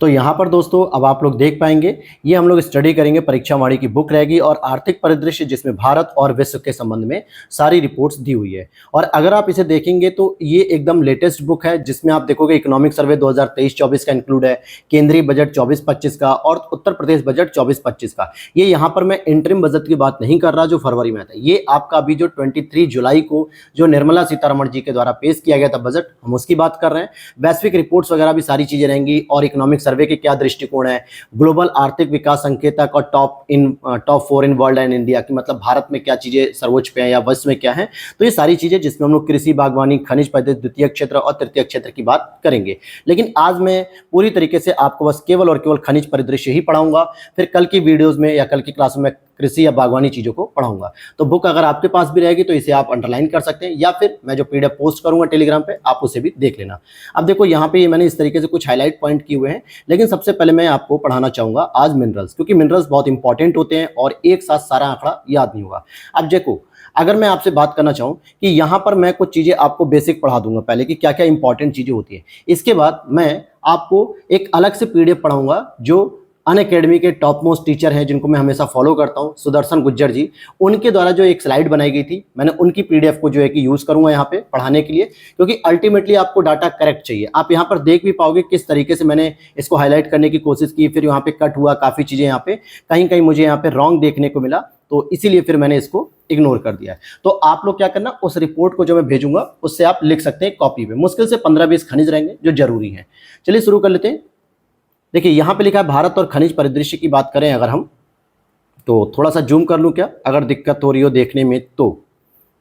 तो यहाँ पर दोस्तों अब आप लोग देख पाएंगे, ये हम लोग स्टडी करेंगे, परीक्षा वाणी की बुक रहेगी और आर्थिक परिदृश्य जिसमें भारत और विश्व के संबंध में सारी रिपोर्ट्स दी हुई है। और अगर आप इसे देखेंगे तो ये एकदम लेटेस्ट बुक है, जिसमें आप देखोगे इकोनॉमिक सर्वे 2023-24 का इंक्लूड है, केंद्रीय बजट 24-25 का और उत्तर प्रदेश बजट 24-25 का। ये यहाँ पर मैं इंटरिम बजट की बात नहीं कर रहा जो फरवरी में आता है, ये आपका अभी जो 23 जुलाई को जो निर्मला सीतारमण जी के द्वारा पेश किया गया था बजट, हम उसकी बात कर रहे हैं। वैश्विक रिपोर्ट्स वगैरह भी सारी चीजें रहेंगी और इकोनॉमिक सर्वे के क्या दृष्टिकोण है, ग्लोबल आर्थिक विकास संकेतक और top 4 in world and India की, मतलब भारत में क्या चीजें सर्वोच्च पे हैं या विश्व में क्या है। तो ये सारी चीजें जिसमें हम लोग कृषि, बागवानी, खनिज पदार्थ, द्वितीय क्षेत्र और तृतीय क्षेत्र की बात करेंगे। लेकिन आज मैं पूरी तरीके से आपको बस केवल और केवल खनिज परिदृश्य ही पढ़ाऊंगा, फिर कल की वीडियोज में या कल की क्लास में कृषि या बागवानी चीजों को पढ़ाऊंगा। तो बुक अगर आपके पास भी रहेगी तो इसे आप अंडरलाइन कर सकते हैं, या फिर मैं जो पीडीएफ पोस्ट करूंगा टेलीग्राम पे आप उसे भी देख लेना। अब देखो यहाँ पे मैंने इस तरीके से कुछ हाईलाइट पॉइंट किए हुए हैं, लेकिन सबसे पहले मैं आपको पढ़ाना चाहूंगा आज मिनरल्स, क्योंकि मिनरल्स बहुत इंपॉर्टेंट होते हैं और एक साथ सारा आंकड़ा याद नहीं होगा। अब देखो, अगर मैं आपसे बात करना चाहूं कि यहाँ पर मैं कुछ चीजें आपको बेसिक पढ़ा दूंगा पहले कि क्या क्या इंपॉर्टेंट चीजें होती है, इसके बाद मैं आपको एक अलग से पीडीएफ पढ़ाऊंगा जो अनअकैडमी के टॉप मोस्ट टीचर हैं जिनको मैं हमेशा फॉलो करता हूं, सुदर्शन गुज्जर जी, उनके द्वारा जो एक स्लाइड बनाई गई थी, मैंने उनकी पीडीएफ को जो है कि यूज करूंगा यहाँ पे पढ़ाने के लिए, क्योंकि अल्टीमेटली आपको डाटा करेक्ट चाहिए। आप यहाँ पर देख भी पाओगे किस तरीके से मैंने इसको हाईलाइट करने की कोशिश की, फिर यहाँ पे कट हुआ, काफी चीजें यहाँ पे कहीं कहीं मुझे यहाँ पे रॉन्ग देखने को मिला, तो इसीलिए फिर मैंने इसको इग्नोर कर दिया है। तो आप लोग क्या करना, उस रिपोर्ट को जो मैं भेजूंगा उससे आप लिख सकते हैं कॉपी पे, मुश्किल से 15-20 खनिज रहेंगे जो जरूरी है। चलिए शुरू कर लेते हैं। देखिए यहाँ पे लिखा है भारत और खनिज परिदृश्य की बात करें अगर हम, तो थोड़ा सा जूम कर लूँ क्या, अगर दिक्कत हो रही हो देखने में तो।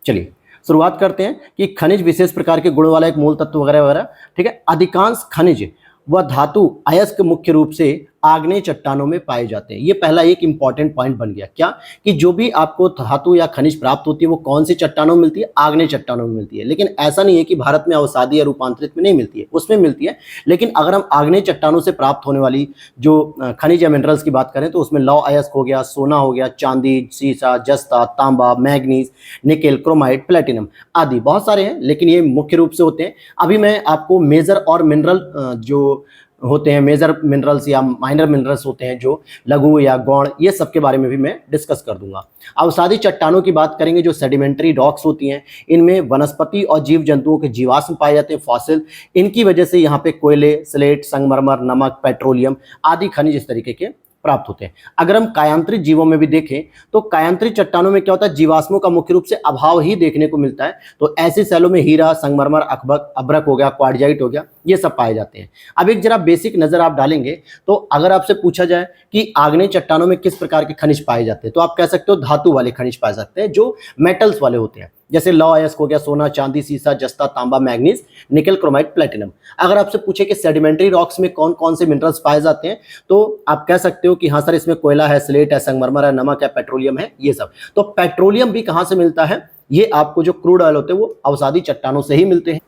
चलिए शुरुआत करते हैं कि खनिज विशेष प्रकार के गुण वाला एक मूल तत्व वगैरह वगैरह, ठीक है। अधिकांश खनिज व धातु अयस्क मुख्य रूप से आग्नेय चट्टानों में पाए जाते हैं। ये पहला एक इंपॉर्टेंट पॉइंट बन गया, क्या कि जो भी आपको धातु या खनिज प्राप्त होती है वो कौन सी चट्टानों में मिलती है, आग्नेय चट्टानों में मिलती है। लेकिन ऐसा नहीं है कि भारत में अवसादी या रूपांतरित में नहीं मिलती है, उसमें मिलती है। लेकिन अगर हम आग्नेय चट्टानों से प्राप्त होने वाली जो खनिज या मिनरल्स की बात करें तो उसमें लौह अयस्क हो गया, सोना हो गया, चांदी, सीसा, जस्ता, तांबा, मैग्नीज, निकेल, क्रोमाइट, प्लेटिनम आदि बहुत सारे हैं, लेकिन ये मुख्य रूप से होते हैं। अभी मैं आपको मेजर और मिनरल जो होते हैं, मेजर मिनरल्स या माइनर मिनरल्स होते हैं जो लघु या गौण, ये सब के बारे में भी मैं डिस्कस कर दूंगा। अवसादी चट्टानों की बात करेंगे जो सेडिमेंट्री रॉक्स होती हैं, इनमें वनस्पति और जीव जंतुओं के जीवाश्म पाए जाते हैं, फॉसिल। इनकी वजह से यहाँ पे कोयले, स्लेट, संगमरमर, नमक, पेट्रोलियम आदि खनिज इस तरीके के प्राप्त होते हैं। अगर हम कायांतरित जीवों में भी देखें तो कायांतरित चट्टानों में क्या होता है, जीवाश्मों का मुख्य रूप से अभाव ही देखने को मिलता है। तो ऐसे सेलों में हीरा, संगमरमर, अभ्रक हो गया, क्वार्टजाइट हो गया, ये सब पाए जाते हैं। अब एक जरा बेसिक नजर आप डालेंगे तो अगर आपसे पूछा जाए कि आग्नेय चट्टानों में किस प्रकार के खनिज पाए जाते हैं, तो आप कह सकते हो धातु वाले खनिज पाए जाते हैं जो मेटल्स वाले होते हैं, जैसे लौह अयस्क हो गया, सोना, चांदी, सीसा, जस्ता, तांबा, मैग्नीज, निकेल, क्रोमाइट, प्लेटिनम। अगर आपसे पूछे कि सेडिमेंट्री रॉक्स में कौन कौन से मिनरल्स पाए जाते हैं तो आप कह सकते हो कि हाँ सर इसमें कोयला है, स्लेट है, संगमरमर है, नमक है, पेट्रोलियम है, ये सब। तो पेट्रोलियम भी कहां से मिलता है, ये आपको जो क्रूड ऑयल होते हैं वो अवसादी चट्टानों से ही मिलते हैं।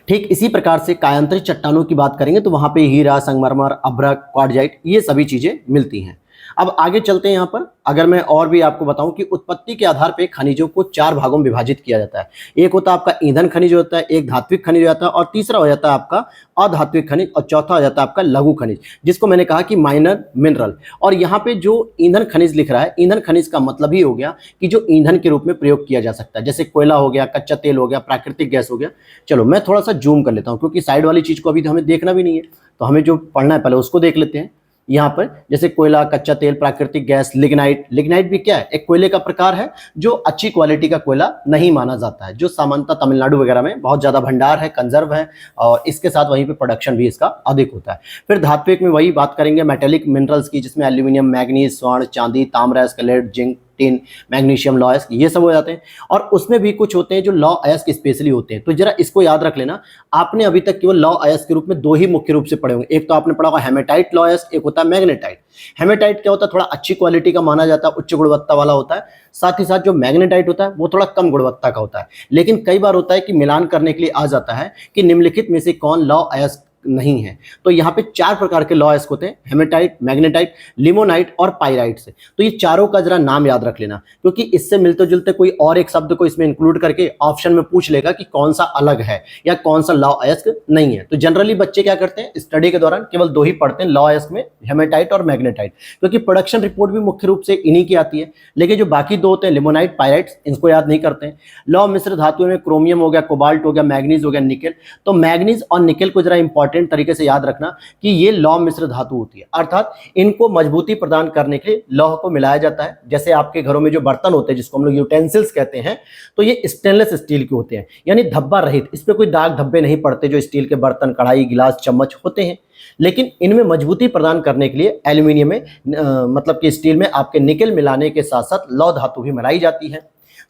ठीक इसी प्रकार से कायांतरित चट्टानों की बात करेंगे तो वहां पे हीरा, संगमरमर, अभ्रक, क्वार्टजाइट ये सभी चीजें मिलती हैं। अब आगे चलते हैं। यहाँ पर अगर मैं और भी आपको बताऊं कि उत्पत्ति के आधार पे खनिजों को 4 भागों में विभाजित किया जाता है। एक होता है आपका ईंधन खनिज होता है, एक धात्विक खनिज हो जाता है, और तीसरा हो जाता है आपका अधात्विक खनिज, और चौथा हो जाता है आपका लघु खनिज, जिसको मैंने कहा कि माइनर मिनरल। और यहाँ पे जो ईंधन खनिज लिख रहा है, ईंधन खनिज का मतलब ही हो गया कि जो ईंधन के रूप में प्रयोग किया जा सकता है, जैसे कोयला हो गया, कच्चा तेल हो गया, प्राकृतिक गैस हो गया। चलो मैं थोड़ा सा जूम कर लेता हूँ क्योंकि साइड वाली चीज को अभी तो हमें देखना भी नहीं है, तो हमें जो पढ़ना है पहले उसको देख लेते हैं। यहाँ पर जैसे कोयला, कच्चा तेल, प्राकृतिक गैस, लिग्नाइट। लिग्नाइट भी क्या है, एक कोयले का प्रकार है जो अच्छी क्वालिटी का कोयला नहीं माना जाता है, जो सामान्यतः तमिलनाडु वगैरह में बहुत ज्यादा भंडार है, कंजर्व है, और इसके साथ वहीं पे प्रोडक्शन भी इसका अधिक होता है। फिर धात्विक में वही बात करेंगे मेटेलिक मिनरल्स की, जिसमें एल्यूमिनियम, मैग्नीज, स्वर्ण, चांदी, ताम्र, स्केलेट, जिंक, टिन, मैग्नीशियम, लौह अयस्क ये सब हो जाते हैं। और उसमें भी कुछ होते हैं जो लौह अयस्क स्पेशली होते हैं। तो जरा इसको याद रख लेना, आपने अभी तक केवल लौह अयस्क के रूप में 2 ही मुख्य रूप से पढ़े होंगे। एक तो आपने पढ़ा होगा हेमेटाइट लौह अयस्क, एक होता है मैग्नेटाइट। हेमेटाइट क्या होता है, थोड़ा अच्छी क्वालिटी का माना जाता है, उच्च गुणवत्ता वाला होता है। साथ ही साथ जो मैग्नेटाइट होता है वो थोड़ा कम गुणवत्ता का होता है। लेकिन कई बार होता है कि मिलान करने के लिए आ जाता है कि निम्नलिखित में से कौन लौह अयस्क नहीं है। तो यहाँ पे 4 प्रकार के लॉ अयस्क होते हैं, हेमेटाइट, मैग्नेटाइट, लिमोनाइट और पाइराइट से। तो ये चारों का जरा नाम याद रख लेना, क्योंकि इससे मिलते जुलते कोई और एक शब्द को इसमें इंक्लूड करके ऑप्शन में पूछ लेगा कि कौन सा अलग है या कौन सा लॉ अयस्क नहीं है। तो जनरली बच्चे क्या करते हैं, स्टडी के दौरान केवल 2 ही पढ़ते हैं लॉ अयस्क में, हेमेटाइट और मैग्नेटाइट, क्योंकि प्रोडक्शन रिपोर्ट भी मुख्य रूप से इन्हीं की आती है। लेकिन जो बाकी 2 होते हैं, लिमोनाइट, पाइराइट, इनको याद नहीं करते हैं। लॉ मिश्र धातुओं में क्रोमियम हो गया, कोबाल्ट हो गया, मैग्नीज हो गया, निकेल। तो मैग्नीज और निकेल को जरा इंपॉर्टेंट तरीके से याद रखना कि ये लौह मिश्र धातु होती है, अर्थात इनको मजबूती प्रदान करने के लिए लौह को मिलाया जाता है। जैसे आपके घरों में जो बर्तन होते हैं जिसको हम लोग यूटेंसिल्स कहते हैं, तो ये स्टेनलेस स्टील के होते हैं, यानी धब्बा रहित, इस पे कोई दाग धब्बे नहीं पड़ते जो स्टील के बर्तन, कढ़ाई, गिलास, चम्मच होते हैं। लेकिन इनमें मजबूती प्रदान करने के लिए एल्यूमिनियम में मतलब कि स्टील में आपके निकेल मिलाने के साथ साथ लौह धातु भी मिलाई जाती है।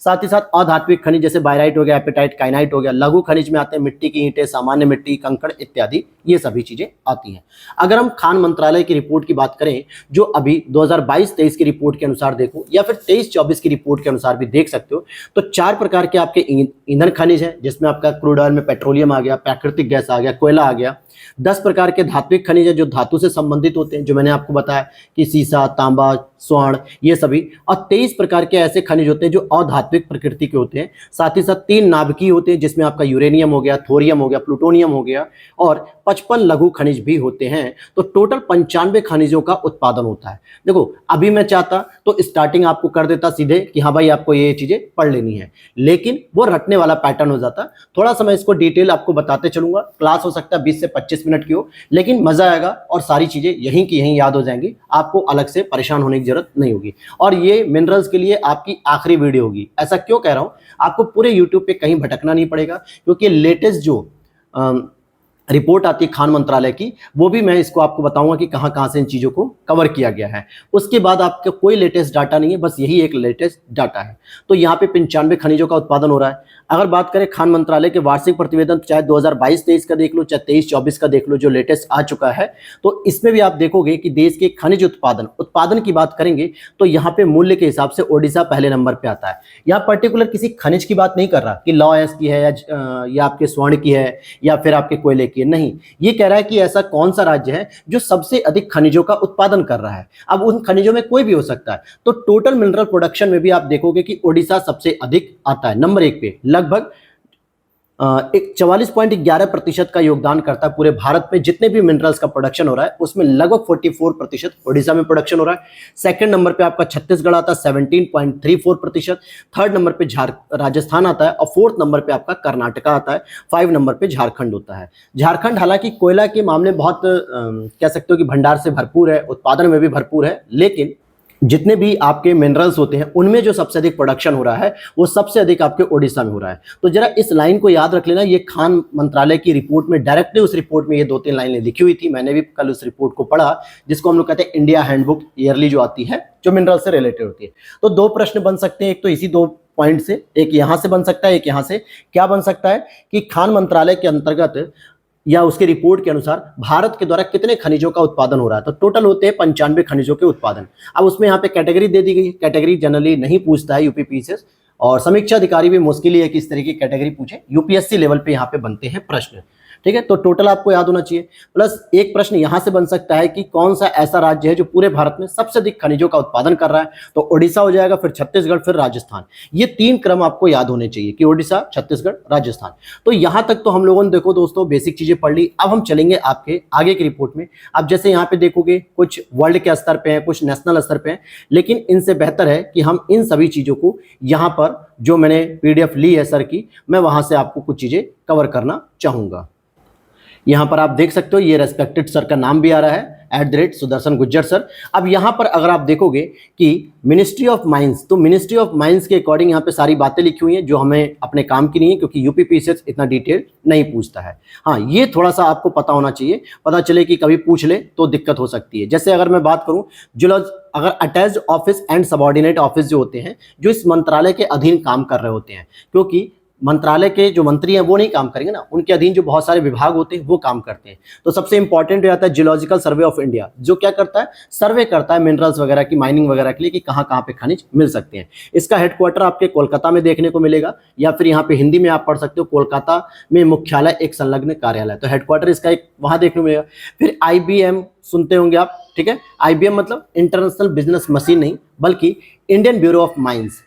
साथ ही साथ अधात्विक खनिज जैसे बायराइट हो गया, एपेटाइट, काइनाइट हो गया। लघु खनिज में आते हैं मिट्टी की ईंटें, सामान्य मिट्टी, कंकड़ इत्यादि, ये सभी चीजें आती हैं। अगर हम खान मंत्रालय की रिपोर्ट की बात करें, जो अभी 2022-23 की रिपोर्ट के अनुसार देखो या फिर 23-24 की रिपोर्ट के अनुसार भी देख सकते हो, तो 4 प्रकार के आपके ईंधन खनिज है, जिसमें आपका क्रूड ऑयल में पेट्रोलियम आ गया, प्राकृतिक गैस आ गया, कोयला आ गया। 10 प्रकार के धात्विक खनिज है जो धातु से संबंधित होते हैं, जो मैंने आपको बताया कि सीसा, तांबा, स्वर्ण, ये सभी। और 23 प्रकार के ऐसे खनिज होते हैं जो अधात्विक प्रकृति के होते हैं। साथ ही साथ 3 नाभिकीय होते हैं, जिसमें आपका यूरेनियम हो गया, थोरियम हो गया, प्लूटोनियम हो गया, और 55 लघु खनिज भी होते हैं। तो टोटल 95 खनिजों का उत्पादन होता है। देखो, अभी मैं चाहता तो स्टार्टिंग आपको कर देता सीधे कि हाँ भाई आपको ये चीजें पढ़ लेनी है, लेकिन वो रटने वाला पैटर्न हो जाता। थोड़ा सा मैं इसको डिटेल आपको बताते चलूंगा। क्लास हो सकता है 20 से 25 मिनट की हो, लेकिन मजा आएगा और सारी चीजें यहीं की यहीं याद हो जाएंगी, आपको अलग से परेशान होने की जरूरत नहीं होगी। और ये मिनरल्स के लिए आपकी आखिरी वीडियो होगी। ऐसा क्यों कह रहा हूं, आपको पूरे यूट्यूब पे कहीं भटकना नहीं पड़ेगा, क्योंकि लेटेस्ट जो रिपोर्ट आती है खान मंत्रालय की, वो भी मैं इसको आपको बताऊंगा कि कहां कहां से इन चीजों को कवर किया गया है। उसके बाद आपका कोई लेटेस्ट डाटा नहीं है, बस यही एक लेटेस्ट डाटा है। तो यहाँ पे 95 खनिजों का उत्पादन हो रहा है। अगर बात करें खान मंत्रालय के वार्षिक प्रतिवेदन, चाहे 2022-23 का देख लो, चाहे 23-24 का देख लो, जो लेटेस्ट आ चुका है, तो इसमें भी आप देखोगे कि देश के खनिज उत्पादन की बात करेंगे तो यहाँ पे मूल्य के हिसाब से ओडिशा पहले नंबर पे आता है। यहाँ पर्टिकुलर किसी खनिज की बात नहीं कर रहा कि लॉ अयस्क की है या आपके स्वर्ण की है या फिर आपके कोयले की है, नहीं। ये कह रहा है कि ऐसा कौन सा राज्य है जो सबसे अधिक खनिजों का उत्पादन कर रहा है। अब उन खनिजों में कोई भी हो सकता है। तो टोटल मिनरल प्रोडक्शन में भी आप देखोगे कि ओडिशा सबसे अधिक आता है, नंबर 1 पे, लगभग 44.11% का योगदान करता है पूरे भारत में। जितने भी मिनरल्स का प्रोडक्शन हो रहा है उसमें लगभग 44% ओडिशा में प्रोडक्शन हो रहा है। सेकंड नंबर पे आपका छत्तीसगढ़ आता है 17.34%। थर्ड नंबर पे राजस्थान आता है और फोर्थ नंबर पे आपका कर्नाटका आता है। 5 नंबर पे झारखंड होता है। झारखंड हालांकि कोयला के मामले बहुत कह सकते हो कि भंडार से भरपूर है, उत्पादन में भी भरपूर है, लेकिन जितने भी आपके मिनरल्स होते हैं उनमें जो सबसे अधिक प्रोडक्शन हो रहा है वो सबसे अधिक आपके ओडिशा में हो रहा है। तो जरा इस लाइन को याद रख लेना। ये खान मंत्रालय की रिपोर्ट में डायरेक्टली, उस रिपोर्ट में ये 2-3 लाइनें लिखी हुई थी। मैंने भी कल उस रिपोर्ट को पढ़ा, जिसको हम लोग कहते हैं इंडिया हैंडबुक ईयरली, जो आती है, जो मिनरल से रिलेटेड होती है। तो 2 प्रश्न बन सकते हैं, एक तो इसी 2 पॉइंट से, एक यहां से बन सकता है, एक यहां से। क्या बन सकता है कि खान मंत्रालय के अंतर्गत या उसके रिपोर्ट के अनुसार भारत के द्वारा कितने खनिजों का उत्पादन हो रहा है। तो टोटल होते हैं 95 खनिजों के उत्पादन। अब उसमें यहाँ पे कैटेगरी दे दी गई है। कैटेगरी जनरली नहीं पूछता है यूपीपीसीएस, और समीक्षा अधिकारी भी मुश्किल ही है कि इस तरह की कैटेगरी पूछे। यूपीएससी लेवल पे यहाँ पे बनते हैं प्रश्न, ठीक है। तो टोटल आपको याद होना चाहिए। प्लस एक प्रश्न यहां से बन सकता है कि कौन सा ऐसा राज्य है जो पूरे भारत में सबसे अधिक खनिजों का उत्पादन कर रहा है। तो ओडिशा हो जाएगा, फिर छत्तीसगढ़, फिर राजस्थान। ये 3 क्रम आपको याद होने चाहिए कि ओडिशा, छत्तीसगढ़, राजस्थान। तो यहां तक तो हम लोगों ने देखो दोस्तों बेसिक चीजें पढ़ ली। अब हम चलेंगे आपके आगे की रिपोर्ट में। अब जैसे यहाँ पे देखोगे कुछ वर्ल्ड के स्तर पे है, कुछ नेशनल स्तर पे है, लेकिन इनसे बेहतर है कि हम इन सभी चीजों को यहाँ पर, जो मैंने पीडीएफ ली है सर की, मैं वहां से आपको कुछ चीजें कवर करना चाहूंगा। यहाँ पर आप देख सकते हो ये रेस्पेक्टेड सर का नाम भी आ रहा है @सुदर्शन गुज्जर सर। अब यहाँ पर अगर आप देखोगे कि मिनिस्ट्री ऑफ माइंस, तो मिनिस्ट्री ऑफ माइंस के अकॉर्डिंग यहाँ पे सारी बातें लिखी हुई हैं जो हमें अपने काम की नहीं है, क्योंकि यूपीपीसीएस इतना डिटेल नहीं पूछता है। हाँ, ये थोड़ा सा आपको पता होना चाहिए, पता चले कि कभी पूछ ले तो दिक्कत हो सकती है। जैसे अगर मैं बात करूँ अगर attached office and subordinate office जो होते हैं, जो इस मंत्रालय के अधीन काम कर रहे होते हैं, क्योंकि मंत्रालय के जो मंत्री हैं वो नहीं काम करेंगे ना, उनके अधीन जो बहुत सारे विभाग होते हैं वो काम करते हैं। तो सबसे इंपॉर्टेंट हो जाता है जियोलॉजिकल सर्वे ऑफ इंडिया, जो क्या करता है, सर्वे करता है मिनरल्स वगैरह की, माइनिंग वगैरह के लिए कि कहाँ कहाँ पे खनिज मिल सकते हैं। इसका हेडक्वार्टर आपके कोलकाता में देखने को मिलेगा, या फिर यहाँ पे हिंदी में आप पढ़ सकते हो कोलकाता में मुख्यालय एक संलग्न कार्यालय, तो हेडक्वार्टर इसका एक वहां देखने को मिलेगा। फिर IBM सुनते होंगे आप, ठीक है, IBM मतलब इंटरनेशनल बिजनेस मशीन नहीं, बल्कि Indian bureau of mines,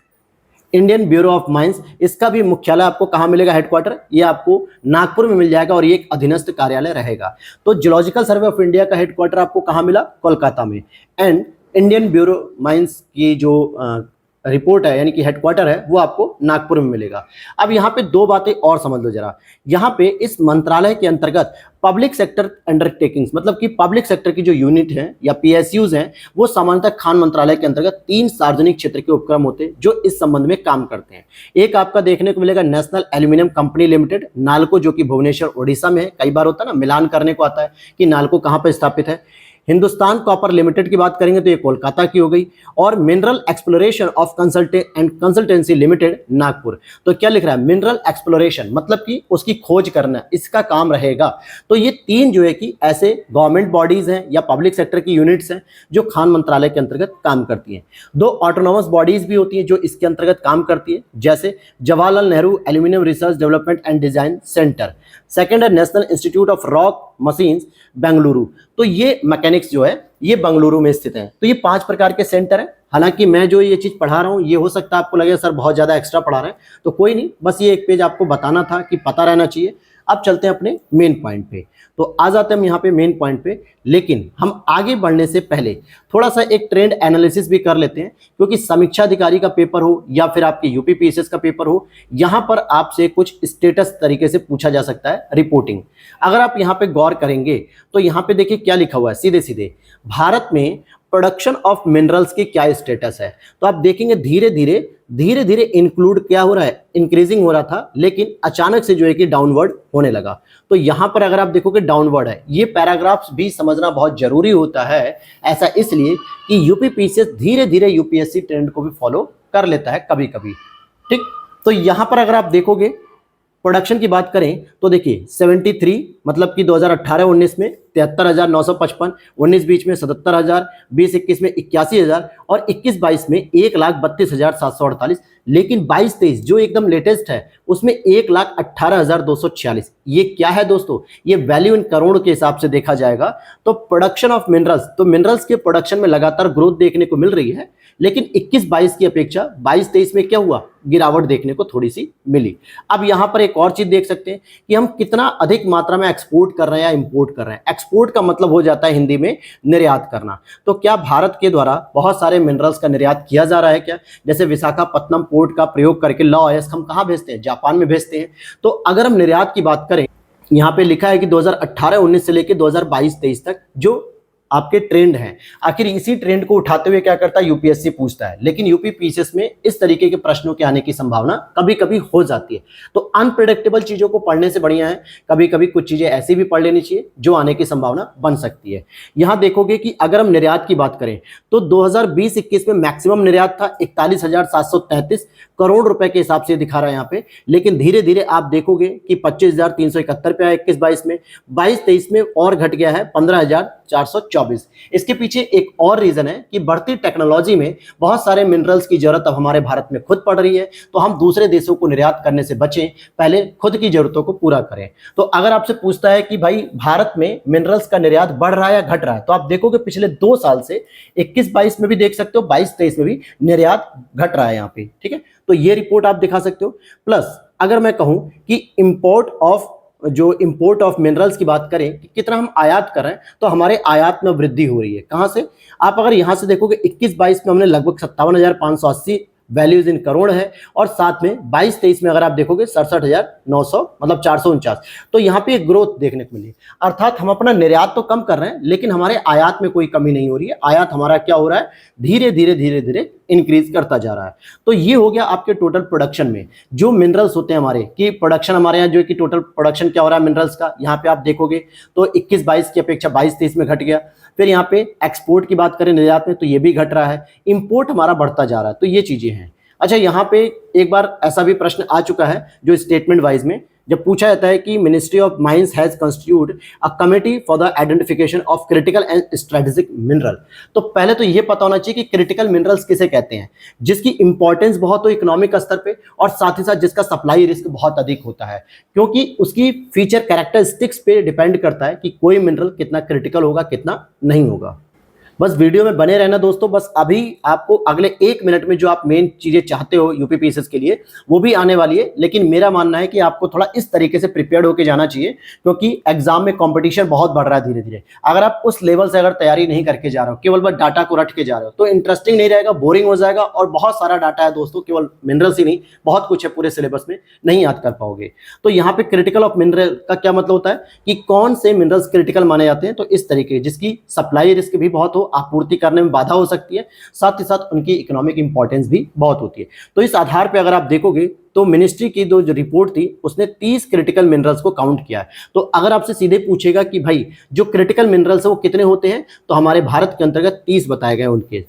Indian bureau of mines, इसका भी मुख्यालय आपको कहाँ मिलेगा, हेडक्वार्टर, ये आपको नागपुर में मिल जाएगा और ये एक अधीनस्थ कार्यालय रहेगा। तो जियोलॉजिकल सर्वे ऑफ इंडिया का हेडक्वार्टर आपको कहाँ मिला, कोलकाता में, एंड इंडियन ब्यूरो माइंस की जो रिपोर्ट है यानी कि हेडक्वार्टर है वो आपको नागपुर में मिलेगा। अब यहाँ पे दो बातें और समझ लो जरा, यहाँ पे इस मंत्रालय के अंतर्गत पब्लिक सेक्टर अंडरटेकिंग्स, मतलब कि पब्लिक सेक्टर की जो यूनिट है या PSUs हैं, वो सामान्यतः खान मंत्रालय के अंतर्गत 3 सार्वजनिक क्षेत्र के उपक्रम होते हैं जो इस संबंध में काम करते हैं। एक आपका देखने को मिलेगा national aluminium company limited, NALCO, जो कि भुवनेश्वर ओडिशा में है। कई बार होता है ना, मिलान करने को आता है कि नालको कहाँ पर स्थापित है। हिंदुस्तान कॉपर लिमिटेड की बात करेंगे तो ये कोलकाता की हो गई, और mineral exploration of consultancy limited, Nagpur. तो क्या लिख रहा है, मिनरल एक्सप्लोरेशन मतलब कि उसकी खोज करना, इसका काम रहेगा। तो ये 3 जो है कि ऐसे गवर्नमेंट बॉडीज हैं या पब्लिक सेक्टर की यूनिट्स हैं जो खान मंत्रालय के अंतर्गत काम करती हैं। 2 ऑटोनॉमस बॉडीज भी होती हैं जो इसके अंतर्गत काम करती है, जैसे Jawaharlal Nehru aluminium research development and design centre, second है national institute of rock machines Bengaluru, तो ये मैकेनिक्स जो है ये बेंगलुरु में स्थित है। तो ये 5 प्रकार के सेंटर हैं। हालांकि मैं जो ये चीज पढ़ा रहा हूँ, ये हो सकता है आपको लगे सर बहुत ज्यादा एक्स्ट्रा पढ़ा रहे हैं, तो कोई नहीं, बस ये एक पेज आपको बताना था कि पता रहना चाहिए। अब चलते हैं अपने मेन पॉइंट पे, तो आ जाते हैं हम यहाँ पे मेन पॉइंट पे। लेकिन हम आगे बढ़ने से पहले थोड़ा सा एक ट्रेंड एनालिसिस भी कर लेते हैं, क्योंकि समीक्षा अधिकारी का पेपर हो या फिर आपके UPPSS का पेपर हो, यहाँ पर आपसे कुछ स्टेटस तरीके से पूछा जा सकता है रिपोर्टिंग। अगर आप यहाँ पे गौर करेंगे तो यहाँ पे देखिए क्या लिखा हुआ है, सीधे सीधे भारत में प्रोडक्शन ऑफ मिनरल्स की क्या स्टेटस है। तो आप देखेंगे धीरे धीरे इंक्लूड क्या हो रहा है, इंक्रीजिंग हो रहा था, लेकिन अचानक से जो है कि डाउनवर्ड होने लगा। तो यहां पर अगर आप देखोगे डाउनवर्ड है। ये पैराग्राफ्स भी समझना बहुत जरूरी होता है, ऐसा इसलिए कि UPPSS धीरे धीरे UPSC ट्रेंड को भी फॉलो कर लेता है कभी कभी, ठीक। तो यहां पर अगर आप देखोगे प्रोडक्शन की बात करें तो देखिए 73 मतलब कि 2018-19 में 73,955, 19-20 में 77,000, 20-21 में 81,000 और 21-22 में 1,32,748। लेकिन 22-23 जो एकदम लेटेस्ट है उसमें 1,18,246। ये क्या है दोस्तों, ये वैल्यू इन करोड़ के हिसाब से देखा जाएगा। तो प्रोडक्शन ऑफ मिनरल्स, तो मिनरल्स के प्रोडक्शन में लगातार ग्रोथ देखने को मिल रही है, लेकिन 21-22 की अपेक्षा 22-23 में क्या हुआ, गिरावट देखने को थोड़ी सी मिली। अब यहां पर एक और चीज देख सकते हैं कि हम कितना अधिक मात्रा में एक्सपोर्ट कर रहे हैं या इंपोर्ट कर रहे हैं। एक्सपोर्ट का मतलब हो जाता है हिंदी में निर्यात करना। तो क्या भारत के द्वारा बहुत सारे मिनरल्स का निर्यात किया जा रहा है क्या, जैसे विशाखापत्तनम पोर्ट का प्रयोग करके लॉ ऑयल्स हम कहां भेजते हैं, जापान में भेजते हैं। तो अगर हम निर्यात की बात करें, यहां पे लिखा है कि 2018-19 से लेकर 2022-23 तक जो आपके ट्रेंड हैं, आखिर इसी ट्रेंड को उठाते हुए क्या करता है, UPSC पूछता है। लेकिन UPPSS में इस तरीके के प्रश्नों के आने की संभावना कभी कभी हो जाती है। तो अनप्रेडिक्टेबल चीजों को पढ़ने से बढ़िया है कभी कभी कुछ चीजें ऐसी भी पढ़ लेनी चाहिए जो आने की संभावना बन सकती है। यहां देखोगे कि अगर हम निर्यात की बात करें तो 2020-21 में मैक्सिमम निर्यात था 41,733 करोड़ रुपए के हिसाब से दिखा रहा है यहाँ पे। लेकिन धीरे धीरे आप देखोगे कि 25,371 पे आया 21-22 में, 22-23 में और घट गया है 15,424। इसके पीछे एक और रीजन है कि बढ़ती टेक्नोलॉजी में बहुत सारे मिनरल्स की जरूरत अब हमारे भारत में खुद पड़ रही है। तो हम दूसरे देशों को निर्यात करने से बचें, पहले खुद की जरूरतों को पूरा करें। तो अगर आपसे पूछता है कि भाई भारत में मिनरल्स का निर्यात बढ़ रहा है या घट रहा है, तो आप देखोगे पिछले 2 साल से 21-22 में भी देख सकते हो, 22-23 में भी निर्यात घट रहा है यहाँ पे, ठीक है। तो ये रिपोर्ट आप दिखा सकते हो। प्लस अगर मैं कहूं कि इंपोर्ट ऑफ मिनरल्स की बात करें कि कितना हम आयात कर रहे हैं, तो हमारे आयात में वृद्धि हो रही है। कहां से, आप अगर यहां से देखोगे 21-22 में हमने लगभग 57,580 वैल्यूज इन करोड़ है, और साथ में 22-23 में अगर आप देखोगे 67,900 मतलब 449। तो यहाँ पे एक ग्रोथ देखने को मिली। अर्थात हम अपना निर्यात तो कम कर रहे हैं, लेकिन हमारे आयात में कोई कमी नहीं हो रही है। आयात हमारा क्या हो रहा है, धीरे धीरे इंक्रीज करता जा रहा है। तो ये हो गया आपके टोटल प्रोडक्शन में जो मिनरल्स होते हैं हमारे, कि प्रोडक्शन हमारे यहाँ जो कि टोटल प्रोडक्शन क्या हो रहा है मिनरल्स का, यहाँ पे आप देखोगे तो 21-22 की अपेक्षा 22-23 में घट गया। फिर यहाँ पे एक्सपोर्ट की बात करें निर्यात में, तो ये भी घट रहा है। इंपोर्ट हमारा बढ़ता जा रहा है। तो ये चीजें हैं। अच्छा, यहाँ पे एक बार ऐसा भी प्रश्न आ चुका है जो स्टेटमेंट वाइज में जब पूछा जाता है कि ministry of mines has constitute a committee for the identification of critical and strategic mineral. तो पहले तो ये पता होना चाहिए कि क्रिटिकल मिनरल्स किसे कहते हैं, जिसकी इंपॉर्टेंस बहुत हो इकोनॉमिक स्तर पे और साथ ही साथ जिसका सप्लाई रिस्क बहुत अधिक होता है, क्योंकि उसकी फीचर कैरेक्टरिस्टिक्स पे डिपेंड करता है कि कोई मिनरल कितना क्रिटिकल होगा कितना नहीं होगा। बस वीडियो में बने रहना दोस्तों। बस अभी आपको अगले 1 मिनट में जो आप मेन चीजें चाहते हो यूपीपीएससी के लिए वो भी आने वाली है, लेकिन मेरा मानना है कि आपको थोड़ा इस तरीके से प्रिपेयर्ड होकर जाना चाहिए, क्योंकि एग्जाम में कंपटीशन बहुत बढ़ रहा है धीरे धीरे। अगर आप उस लेवल से अगर तैयारी नहीं करके जा रहे हो, केवल बस डाटा को रट के जा रहे हो, तो इंटरेस्टिंग नहीं रहेगा, बोरिंग हो जाएगा और बहुत सारा डाटा है दोस्तों, केवल मिनरल्स ही नहीं बहुत कुछ है पूरे सिलेबस में, नहीं याद कर पाओगे। तो यहाँ पे क्रिटिकल ऑफ मिनरल का क्या मतलब होता है कि कौन से मिनरल्स क्रिटिकल माने जाते हैं, तो इस तरीके जिसकी सप्लाई रिस्क भी बहुत हो, आपूर्ति करने में बाधा हो सकती है, साथ ही साथ उनकी इकोनॉमिक इंपॉर्टेंस भी बहुत होती है। तो इस आधार पे अगर आप देखोगे तो मिनिस्ट्री की जो रिपोर्ट थी उसने 30 क्रिटिकल मिनरल्स को काउंट किया है। तो अगर आपसे सीधे पूछेगा कि भाई जो क्रिटिकल मिनरल्स है वो कितने होते हैं, तो हमारे भारत के अंतर्गत 30 बताए गए। उनके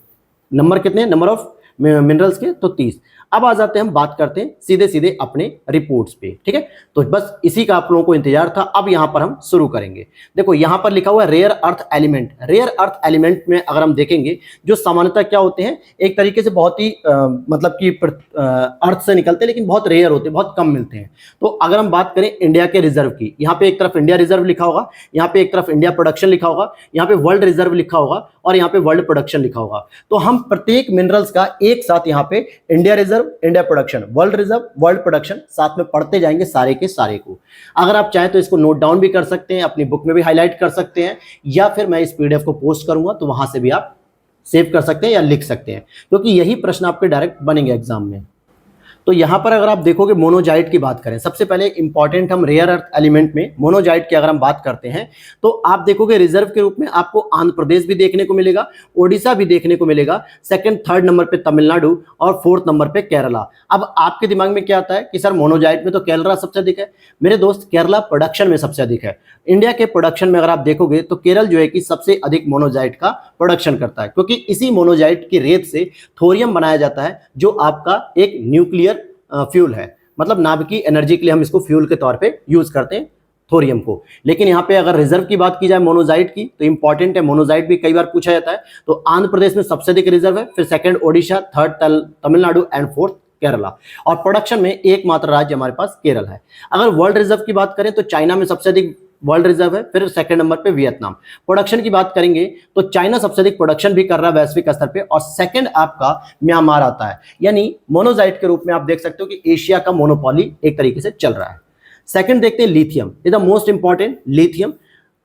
नंबर कितने, नंबर ऑफ मिनरल्स के, तो 30। अब आ जाते हैं, हम बात करते हैं सीधे सीधे अपने रिपोर्ट्स पे, ठीक है। तो बस इसी का आप लोगों को इंतजार था, अब यहां पर हम शुरू करेंगे। देखो यहां पर लिखा हुआ है rare earth element. Rare earth element में अगर हम देखेंगे जो सामान्यतः क्या होते हैं, एक तरीके से बहुत ही मतलब कि अर्थ से निकलते हैं लेकिन बहुत रेयर होते हैं, बहुत कम मिलते हैं। तो अगर हम बात करें इंडिया के रिजर्व की, यहाँ पे एक तरफ इंडिया रिजर्व लिखा होगा, यहाँ पे एक तरफ इंडिया प्रोडक्शन लिखा होगा, यहाँ पे वर्ल्ड रिजर्व लिखा होगा और यहाँ पे वर्ल्ड प्रोडक्शन लिखा होगा। तो हम प्रत्येक मिनरल्स का एक साथ यहाँ पे India reserve, India production, world reserve, world production साथ में पढ़ते जाएंगे सारे के सारे को। अगर आप चाहें तो इसको नोट डाउन भी कर सकते हैं, अपनी बुक में भी हाईलाइट कर सकते हैं, या फिर मैं इस पीडीएफ को पोस्ट करूंगा तो वहां से भी आप सेव कर सकते हैं या लिख सकते हैं, क्योंकि यही प्रश्न आपके डायरेक्ट बनेंगे एग्जाम में। तो यहां पर अगर आप देखोगे मोनोजाइट की बात करें, सबसे पहले इंपॉर्टेंट हम रेयर अर्थ एलिमेंट में मोनोजाइट की अगर हम बात करते हैं तो आप देखोगे रिजर्व के रूप में आपको आंध्र प्रदेश भी देखने को मिलेगा, ओडिशा भी देखने को मिलेगा, सेकंड थर्ड नंबर पे तमिलनाडु और फोर्थ नंबर पे केरला। अब आपके दिमाग में क्या आता है कि सर मोनोजाइट में तो केरला सबसे अधिक है। मेरे दोस्त केरला प्रोडक्शन में सबसे अधिक है। इंडिया के प्रोडक्शन में अगर आप देखोगे तो केरल जो है कि सबसे अधिक मोनोजाइट का प्रोडक्शन करता है, क्योंकि इसी मोनोजाइट की रेत से थोरियम बनाया जाता है जो आपका एक न्यूक्लियर फ्यूल है, मतलब नाभिकीय एनर्जी के लिए हम इसको फ्यूल के तौर पे यूज करते हैं थोरियम को। लेकिन यहाँ पे अगर रिजर्व की बात की जाए मोनोजाइट की तो इंपॉर्टेंट है, मोनोजाइट भी कई बार पूछा जाता है। तो आंध्र प्रदेश में सबसे अधिक रिजर्व है, फिर second Odisha, third Tamil Nadu and fourth Kerala, और प्रोडक्शन में एकमात्र राज्य हमारे पास केरल है। अगर वर्ल्ड रिजर्व की बात करें तो चाइना में सबसे अधिक वर्ल्ड रिजर्व है, फिर सेकंड नंबर पे वियतनाम। प्रोडक्शन की बात करेंगे तो चाइना सबसे अधिक प्रोडक्शन भी कर रहा है वैश्विक स्तर पे, और सेकंड आपका म्यांमार आता है। यानी मोनोजाइट के रूप में आप देख सकते हो कि एशिया का मोनोपोली एक तरीके से चल रहा है। सेकंड देखते हैं lithium, is the most important lithium.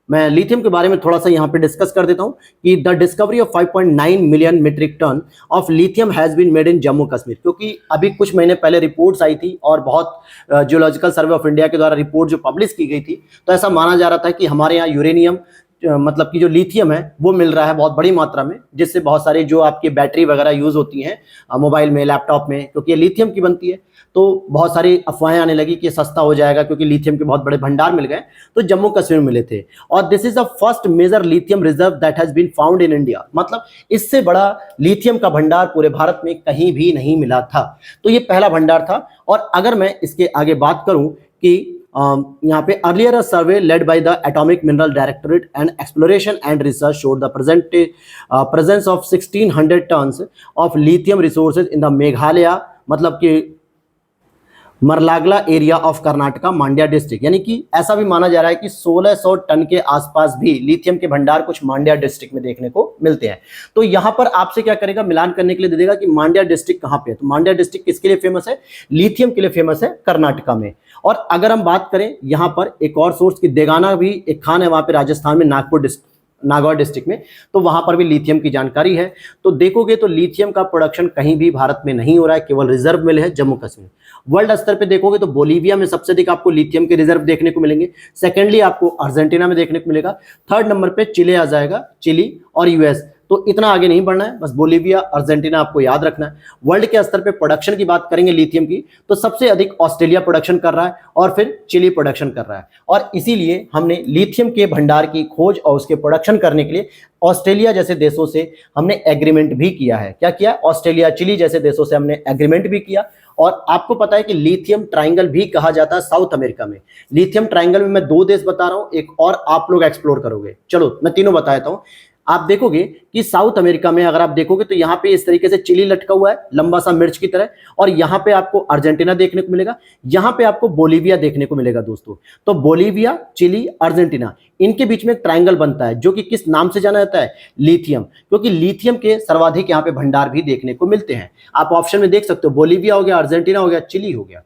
मैं लिथियम के बारे में थोड़ा सा यहाँ पे डिस्कस कर देता हूँ कि the discovery of 5.9 million metric tonne of lithium has been made in Jammu Kashmir, क्योंकि अभी कुछ महीने पहले रिपोर्ट्स आई थी और बहुत जियोलॉजिकल सर्वे ऑफ इंडिया के द्वारा रिपोर्ट जो पब्लिश की गई थी, तो ऐसा माना जा रहा था कि हमारे यहाँ यूरेनियम मतलब कि जो लिथियम है वो मिल रहा है बहुत बड़ी मात्रा में, जिससे बहुत सारे जो आपकी बैटरी वगैरह यूज होती हैं मोबाइल में, लैपटॉप में, क्योंकि ये लिथियम की बनती है। तो बहुत सारी अफवाहें आने लगी कि सस्ता हो जाएगा क्योंकि लिथियम के बहुत बड़े भंडार मिल गए, तो जम्मू कश्मीर में मिले थे। और this is the first major lithium reserve that has been found in India, मतलब इससे बड़ा लिथियम का भंडार पूरे भारत में कहीं भी नहीं मिला था। तो ये पहला भंडार था। और अगर मैं इसके आगे बात करूं कि यहाँ पे earlier survey led by the atomic mineral directorate and exploration and research showed the presence of 1600 tons of lithium resources in the Meghalaya, मतलब कि Marlagalla area of Karnataka Mandya district. यानी कि ऐसा भी माना जा रहा है कि 1600 टन के आसपास भी लिथियम के भंडार कुछ मांड्या डिस्ट्रिक्ट में देखने को मिलते हैं। तो यहां पर आपसे क्या करेगा, मिलान करने के लिए दे देगा कि मांड्या डिस्ट्रिक्ट कहां पे है। तो मांड्या डिस्ट्रिक्ट किसके लिए फेमस है, लिथियम के लिए फेमस है, कर्नाटका में। और अगर हम बात करें यहां पर एक और सोर्स की देगाना भी एक खान है वहां पे राजस्थान में, नागौर डिस्ट्रिक्ट में, तो वहां पर भी लिथियम की जानकारी है। तो देखोगे तो लिथियम का प्रोडक्शन कहीं भी भारत में नहीं हो रहा है, केवल रिजर्व मिले हैं जम्मू कश्मीर। वर्ल्ड स्तर पे देखोगे तो बोलीविया में सबसे अधिक आपको लिथियम के रिजर्व देखने को मिलेंगे, सेकेंडली आपको अर्जेंटीना में देखने को मिलेगा, थर्ड नंबर पे चिले आ जाएगा, चिली और यूएस, तो इतना आगे नहीं बढ़ना है, बस बोलीविया, अर्जेंटीना आपको याद रखना है। वर्ल्ड के स्तर पे प्रोडक्शन की बात करेंगे लिथियम की, तो सबसे अधिक ऑस्ट्रेलिया प्रोडक्शन कर रहा है और फिर चिली प्रोडक्शन कर रहा है। और इसीलिए हमने लिथियम के भंडार की खोज और उसके प्रोडक्शन करने के लिए ऑस्ट्रेलिया जैसे देशों से हमने एग्रीमेंट भी किया है। क्या किया? ऑस्ट्रेलिया, चिली जैसे देशों से हमने एग्रीमेंट भी किया। और आपको पता है कि लिथियम ट्रायंगल भी कहा जाता है साउथ अमेरिका में। लिथियम ट्रायंगल में मैं 2 देश बता रहा हूं, एक और आप लोग एक्सप्लोर करोगे। चलो मैं तीनों बता देता हूं। आप देखोगे कि साउथ अमेरिका में अगर आप देखोगे तो यहाँ पे इस तरीके से चिली लटका हुआ है लंबा सा मिर्च की तरह, और यहाँ पे आपको अर्जेंटीना देखने को मिलेगा, यहाँ पे आपको बोलीविया देखने को मिलेगा दोस्तों। तो बोलीविया, चिली, अर्जेंटीना, इनके बीच में एक ट्रायंगल बनता है जो कि किस नाम से जाना जाता है? लिथियम, क्योंकि लिथियम के सर्वाधिक यहाँ पे भंडार भी देखने को मिलते हैं। आप ऑप्शन में देख सकते हो, बोलीविया हो गया, अर्जेंटीना हो गया, चिली हो गया।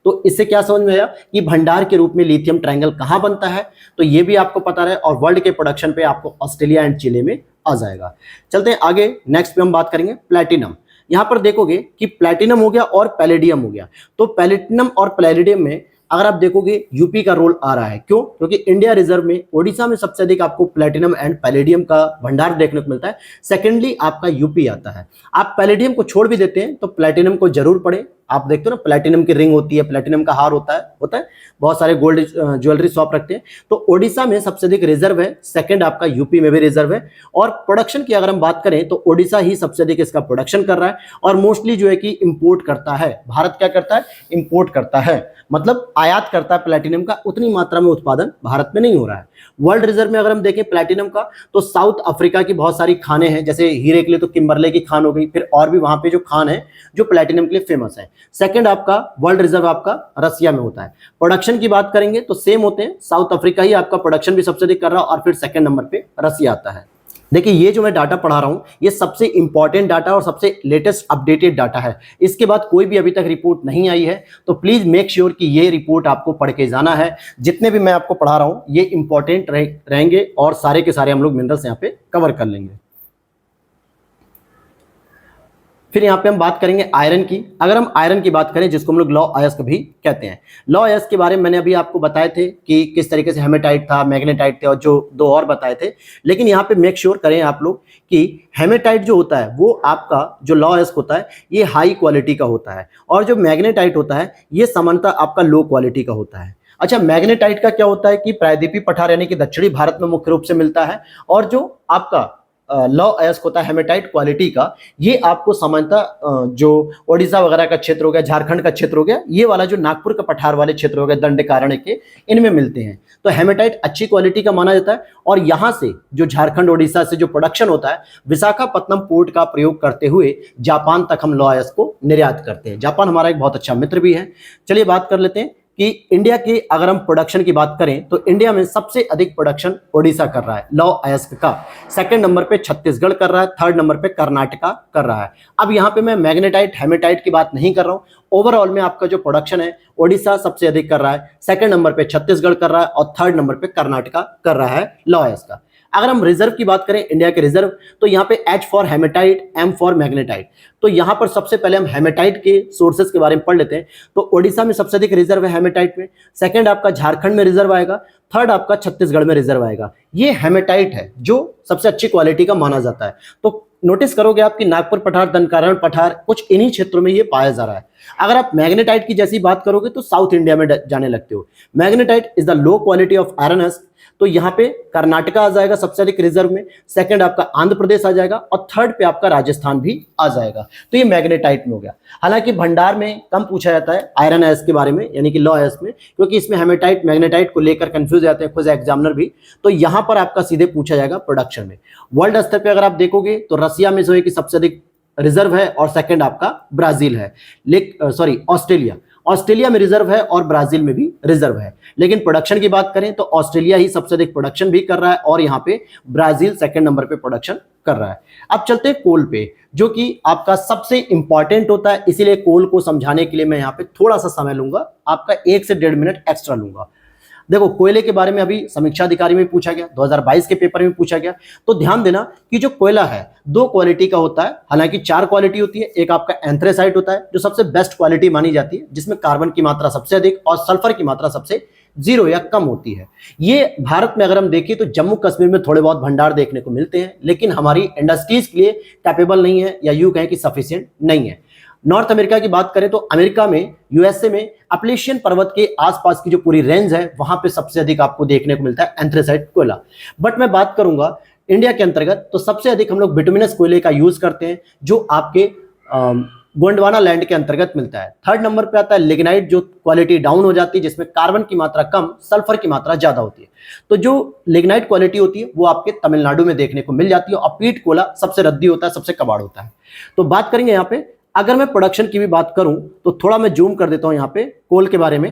तो इससे क्या समझ में आया कि भंडार के रूप में लिथियम ट्रायंगल कहां बनता है, तो ये भी आपको पता रहे। और वर्ल्ड के प्रोडक्शन पे आपको ऑस्ट्रेलिया एंड चिली में आ जाएगा। चलते हैं आगे, नेक्स्ट पे हम बात करेंगे प्लैटिनम। यहां पर देखोगे कि प्लैटिनम हो गया और पैलेडियम हो गया। तो प्लैटिनम और पैलेडियम में अगर आप देखोगे यूपी का रोल आ रहा है। क्यों? क्योंकि इंडिया रिजर्व में ओडिशा में सबसे अधिक आपको प्लैटिनम एंड पैलेडियम का भंडार देखने को मिलता है। सेकेंडली आपका यूपी आता है। आप पैलेडियम को छोड़ भी देते हैं तो प्लैटिनम को जरूर पढ़ें। आप देखते हो ना, प्लैटिनम की रिंग होती है, प्लैटिनम का हार होता है। बहुत सारे गोल्ड ज्वेलरी शॉप रखते हैं। तो ओडिशा में सबसे अधिक रिजर्व है, सेकंड आपका यूपी में भी रिजर्व है। और प्रोडक्शन की अगर हम बात करें तो ओडिशा ही सबसे अधिक इसका प्रोडक्शन कर रहा है और मोस्टली जो है कि इंपोर्ट करता है। भारत क्या करता है? इंपोर्ट करता है, मतलब आयात करता है प्लैटिनम का। उतनी मात्रा में उत्पादन भारत में नहीं हो रहा है। वर्ल्ड रिजर्व में अगर हम देखें प्लैटिनम का, तो साउथ अफ्रीका की बहुत सारी खानें हैं, जैसे हीरे के लिए तो किम्बरले की खान हो गई, फिर और भी वहां पे जो खान है जो प्लैटिनम के लिए फेमस है। सेकंड आपका वर्ल्ड रिजर्व आपका रसिया में होता है। प्रोडक्शन की बात करेंगे तो सेम होते हैं, साउथ अफ्रीका ही आपका प्रोडक्शन भी सबसे अधिक कर रहा है और फिर सेकंड नंबर पे रसिया आता है। देखिए ये जो मैं डाटा पढ़ा रहा हूं ये सबसे इंपॉर्टेंट डाटा और सबसे लेटेस्ट अपडेटेड डाटा है। इसके बाद कोई भी अभी तक रिपोर्ट नहीं आई है, तो प्लीज मेक श्योर कि ये रिपोर्ट आपको पढ़ के जाना है। जितने भी मैं आपको पढ़ा रहा हूं ये इंपॉर्टेंट रहेंगे और सारे के सारे हम लोग मिनरल्स यहाँ पे कवर कर लेंगे। फिर यहाँ पे हम बात करेंगे आयरन की। अगर हम आयरन की बात करें, जिसको हम लोग लॉ अयस्क भी कहते हैं, लॉ अयस्क के बारे में मैंने अभी आपको बताए थे कि किस तरीके से हेमेटाइट था, मैग्नेटाइट थे और जो 2 और बताए थे। लेकिन यहाँ पे मेक श्योर करें आप लोग कि हेमेटाइट जो होता है वो आपका जो लॉ अयस्क होता है ये हाई क्वालिटी का होता है, और जो मैग्नेटाइट होता है ये सामान्यतः आपका लो क्वालिटी का होता है। अच्छा, मैग्नेटाइट का क्या होता है कि प्रायद्वीपीय पठार यानी कि दक्षिणी भारत में मुख्य रूप से मिलता है, और जो आपका लॉ अयस्क होता है हेमेटाइट क्वालिटी का, ये आपको सामान्यतः जो ओडिशा वगैरह का क्षेत्र हो गया, झारखंड का क्षेत्र हो गया, ये वाला जो नागपुर का पठार वाले क्षेत्र हो गए, दंडकारण्य के, इनमें मिलते हैं। तो हेमेटाइट अच्छी क्वालिटी का माना जाता है। और यहां से जो झारखंड ओडिशा से जो प्रोडक्शन होता है, विशाखापत्तनम पोर्ट का प्रयोग करते हुए जापान तक हम लॉ अयस्क को निर्यात करते हैं। जापान हमारा एक बहुत अच्छा मित्र भी है। चलिए बात कर लेते हैं कि इंडिया की अगर हम प्रोडक्शन की बात करें तो इंडिया में सबसे अधिक प्रोडक्शन ओडिशा कर रहा है लॉ अयस्क का। सेकंड नंबर पे छत्तीसगढ़ कर रहा है, थर्ड नंबर पे कर्नाटका कर रहा है। अब यहाँ पे मैं मैग्नेटाइट हेमेटाइट की बात नहीं कर रहा हूँ, ओवरऑल में आपका जो प्रोडक्शन है ओडिशा सबसे अधिक कर रहा है, सेकंड नंबर पे छत्तीसगढ़ कर रहा है और थर्ड नंबर पे कर्नाटका कर रहा है लॉ अयस्क का। अगर हम रिजर्व की बात करें इंडिया के रिजर्व, तो यहाँ पे H for hematite, M for magnetite. तो यहाँ पर सबसे पहले हम हेमेटाइट के सोर्सेज के बारे में पढ़ लेते हैं। तो ओडिशा में सबसे अधिक रिजर्व है हेमेटाइट में, सेकंड आपका झारखंड में रिजर्व आएगा, थर्ड आपका छत्तीसगढ़ में रिजर्व आएगा। ये हेमेटाइट है जो सबसे अच्छी क्वालिटी का माना जाता है। तो नोटिस करोगे आप कि नागपुर पठार, दंडकारण्य पठार, कुछ इन्हीं क्षेत्रों में ये पाया जा रहा है। अगर आप मैग्नेटाइट की जैसी बात करोगे तो साउथ इंडिया में जाने लगते हो। Magnetite is the low quality of iron, तो यहाँ पे कर्नाटका आ जाएगा सबसे अधिक रिजर्व में, सेकंड आपका आंध्र प्रदेश आ जाएगा और थर्ड पे आपका राजस्थान भी आ जाएगा। तो ये मैग्नेटाइट में हो गया। हालांकि भंडार में कम पूछा जाता है आयरन अयस्क के बारे में, यानी कि लॉ अयस्क में, क्योंकि इसमें हेमेटाइट मैग्नेटाइट को लेकर कंफ्यूज जाते हैं खुद एग्जामिनर भी। तो यहाँ पर आपका सीधे पूछा जाएगा प्रोडक्शन में। वर्ल्ड स्तर पर अगर आप देखोगे तो रसिया में जो है कि सबसे अधिक रिजर्व है और सेकंड आपका ब्राजील है, ऑस्ट्रेलिया में रिजर्व है और ब्राजील में भी रिजर्व है। लेकिन प्रोडक्शन की बात करें तो ऑस्ट्रेलिया ही सबसे अधिक प्रोडक्शन भी कर रहा है और यहाँ पे ब्राजील सेकंड नंबर पे प्रोडक्शन कर रहा है। अब चलते हैं कोल पे, जो कि आपका सबसे इंपॉर्टेंट होता है। इसीलिए कोल को समझाने के लिए मैं यहाँ पे थोड़ा सा समय लूंगा, आपका 1 से 1.5 मिनट एक्स्ट्रा लूंगा। देखो कोयले के बारे में अभी समीक्षा अधिकारी में पूछा गया, 2022 के पेपर में पूछा गया। तो ध्यान देना कि जो कोयला है 2 क्वालिटी का होता है, हालांकि 4 क्वालिटी होती है। एक आपका एंथ्रेसाइट होता है जो सबसे बेस्ट क्वालिटी मानी जाती है, जिसमें कार्बन की मात्रा सबसे अधिक और सल्फर की मात्रा सबसे जीरो या कम होती है। ये भारत में अगर हम देखें तो जम्मू कश्मीर में थोड़े बहुत भंडार देखने को मिलते हैं, लेकिन हमारी इंडस्ट्रीज के लिए कैपेबल नहीं है, या यूं कहें कि सफिशिएंट नहीं है। नॉर्थ अमेरिका की बात करें तो अमेरिका में, यूएसए में अपलेशियन पर्वत के आसपास की जो पूरी रेंज है वहां पे सबसे अधिक आपको देखने को मिलता है एंथ्रेसाइट कोयला। बट मैं बात करूंगा इंडिया के अंतर्गत तो सबसे अधिक हम लोग बिटुमिनस कोयले का यूज करते हैं, जो आपके गोंडवाना लैंड के अंतर्गत मिलता है। थर्ड नंबर पे आता है लिग्नाइट, जो क्वालिटी डाउन हो जाती है, जिसमें कार्बन की मात्रा कम, सल्फर की मात्रा ज्यादा होती है। तो जो लिग्नाइट क्वालिटी होती है वो आपके तमिलनाडु में देखने को मिल जाती है, और पीट कोयला सबसे रद्दी होता है, सबसे कबाड़ होता है। तो बात करेंगे यहाँ पे, अगर मैं प्रोडक्शन की भी बात करूं तो थोड़ा मैं जूम कर देता हूं, यहाँ पे कोल के बारे में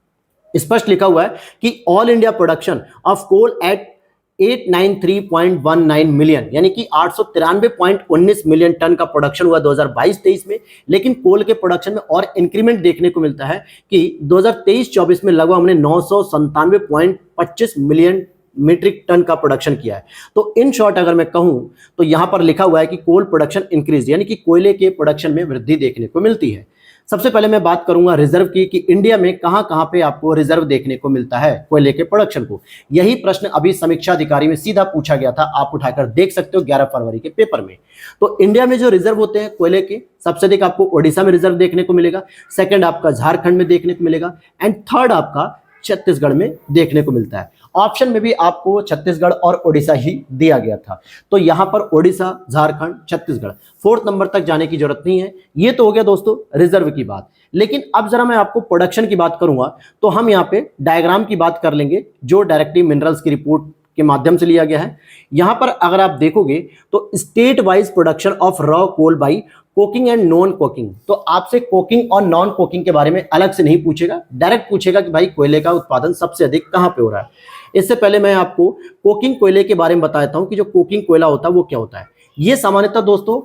स्पष्ट लिखा हुआ है कि all India production of coal at 893.19 million, यानी कि 893.19 मिलियन टन का प्रोडक्शन हुआ 2022-23 में। लेकिन कोल के प्रोडक्शन में और इंक्रीमेंट देखने को मिलता है कि 2023-24 में लगभग हमने 997.25 मिलियन मीट्रिक टन का प्रोडक्शन किया है। तो इन शॉर्ट अगर मैं कहूं तो यहां पर लिखा हुआ है कि कोल प्रोडक्शन इंक्रीज, यानी कि कोयले के प्रोडक्शन में वृद्धि देखने को मिलती है। सबसे पहले मैं बात करूंगा रिजर्व की, कि इंडिया में कहां पे आपको रिजर्व देखने को मिलता है कोयले के प्रोडक्शन को। यही प्रश्न अभी समीक्षा अधिकारी में सीधा पूछा गया था, आप उठाकर देख सकते हो 11 फरवरी के पेपर में। तो इंडिया में जो रिजर्व होते हैं कोयले के, सबसे अधिक आपको ओडिशा में रिजर्व देखने को मिलेगा, सेकंड आपका झारखंड में देखने को मिलेगा, एंड थर्ड आपका छत्तीसगढ़ में देखने को मिलता है। ऑप्शन में भी आपको छत्तीसगढ़ और ओडिशा ही दिया गया था, तो यहां पर ओडिशा, झारखंड, छत्तीसगढ़, फोर्थ नंबर तक जाने की जरूरत नहीं है। ये तो हो गया दोस्तों रिजर्व की बात। लेकिन अब जरा मैं आपको प्रोडक्शन की बात करूंगा, तो हम यहाँ पे डायग्राम की बात कर लेंगे, जो डायरेक्टली मिनरल्स की रिपोर्ट के माध्यम से लिया गया है। यहां पर अगर आप देखोगे तो state wise production of raw coal by coking and non coking, तो आपसे कोकिंग और नॉन कोकिंग के बारे में अलग से नहीं पूछेगा, डायरेक्ट पूछेगा कि भाई कोयले का उत्पादन सबसे अधिक कहां पे हो रहा है। इससे पहले मैं आपको कोकिंग कोयले के बारे में बताता हूं कि जो कोकिंग कोयला होता है वो क्या होता है। ये सामान्यतः दोस्तों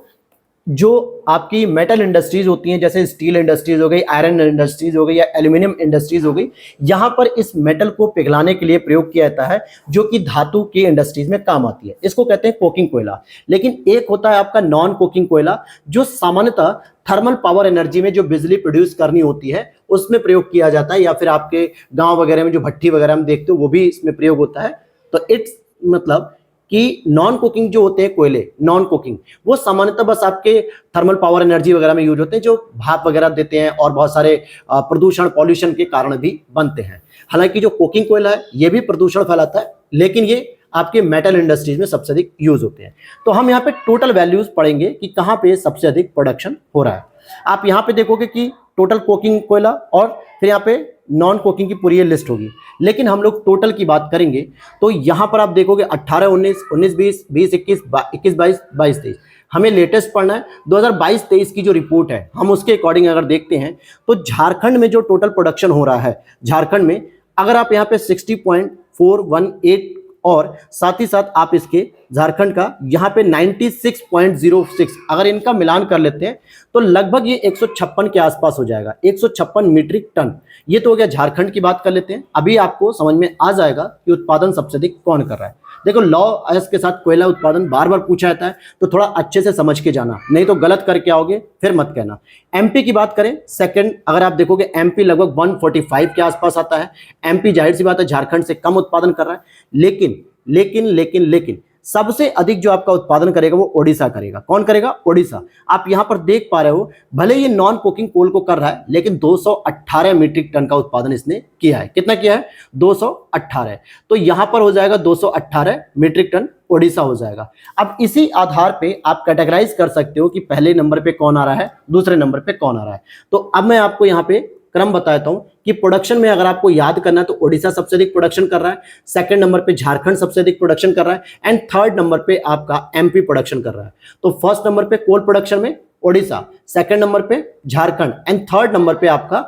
जो आपकी मेटल इंडस्ट्रीज होती हैं, जैसे स्टील इंडस्ट्रीज हो गई, आयरन इंडस्ट्रीज हो गई, या एल्यूमिनियम इंडस्ट्रीज हो गई, यहां पर इस मेटल को पिघलाने के लिए प्रयोग किया जाता है, जो कि धातु की इंडस्ट्रीज में काम आती है। इसको कहते हैं कोकिंग कोयला। लेकिन एक होता है आपका नॉन कोकिंग कोयला, जो सामान्यतः थर्मल पावर एनर्जी में जो बिजली प्रोड्यूस करनी होती है उसमें प्रयोग किया जाता है, या फिर आपके गांव वगैरह में जो भट्टी वगैरह हम देखते हो वो भी इसमें प्रयोग होता है। तो इट्स मतलब कि नॉन कुकिंग जो होते हैं कोयले, नॉन कुकिंग, वो सामान्यतः बस आपके थर्मल पावर एनर्जी वगैरह में यूज होते हैं, जो भाप वगैरह देते हैं और बहुत सारे प्रदूषण, पॉल्यूशन के कारण भी बनते हैं। हालांकि जो कुकिंग कोयला है ये भी प्रदूषण फैलाता है, लेकिन ये आपके मेटल इंडस्ट्रीज में सबसे अधिक यूज होते हैं। तो हम यहाँ पे टोटल वैल्यूज पढ़ेंगे कि कहाँ पे सबसे अधिक प्रोडक्शन हो रहा है। आप यहाँ पे देखोगे कि टोटल कोकिंग कोयला और फिर यहाँ पे नॉन कोकिंग की पूरी लिस्ट होगी। लेकिन हम लोग टोटल की बात करेंगे तो यहाँ पर आप देखोगे 18, 19, 19, 20, 20, 21, 21, 22, 22, 23। हमें लेटेस्ट पढ़ना है 2022-23 की जो रिपोर्ट है, हम उसके अकॉर्डिंग अगर देखते हैं तो झारखंड में जो टोटल प्रोडक्शन हो रहा है, झारखंड में अगर आप यहाँ पे 60.418 और साथ ही साथ आप इसके झारखंड का यहाँ पे 96.06, अगर इनका मिलान कर लेते हैं तो लगभग ये 156 के आसपास हो जाएगा, 156 मीट्रिक टन। ये तो हो गया झारखंड की बात कर लेते हैं। अभी आपको समझ में आ जाएगा कि उत्पादन सबसे अधिक कौन कर रहा है। देखो लॉ एस के साथ कोयला उत्पादन बार बार पूछा जाता है, तो थोड़ा अच्छे से समझ के जाना, नहीं तो गलत करके आओगे फिर मत कहना। एमपी की बात करें सेकंड, अगर आप देखोगे एमपी लगभग 145 के आसपास आता है। एमपी जाहिर सी बात है झारखंड से कम उत्पादन कर रहा है, लेकिन सबसे अधिक जो आपका उत्पादन करेगा वो ओडिशा करेगा। कौन करेगा? ओडिशा। आप यहां पर देख पा रहे हो, भले ये नॉन कुकिंग कोल को कर रहा है, लेकिन 218 मीट्रिक टन का उत्पादन इसने किया है। कितना किया है? 218। तो यहां पर हो जाएगा 218 मीट्रिक टन ओडिशा हो जाएगा। अब इसी आधार पे आप कैटेगराइज कर सकते हो कि पहले नंबर पे कौन आ रहा है, दूसरे नंबर पे कौन आ रहा है। तो अब मैं आपको यहाँ पे क्रम बताता हूं कि प्रोडक्शन में अगर आपको याद करना है तो ओडिशा सबसे अधिक प्रोडक्शन कर रहा है, सेकंड नंबर पे झारखंड सबसे अधिक प्रोडक्शन कर रहा है, एंड थर्ड नंबर पे आपका एमपी प्रोडक्शन कर रहा है। तो फर्स्ट नंबर पे कोल प्रोडक्शन में ओडिशा, सेकंड नंबर पे झारखंड, एंड थर्ड नंबर पे आपका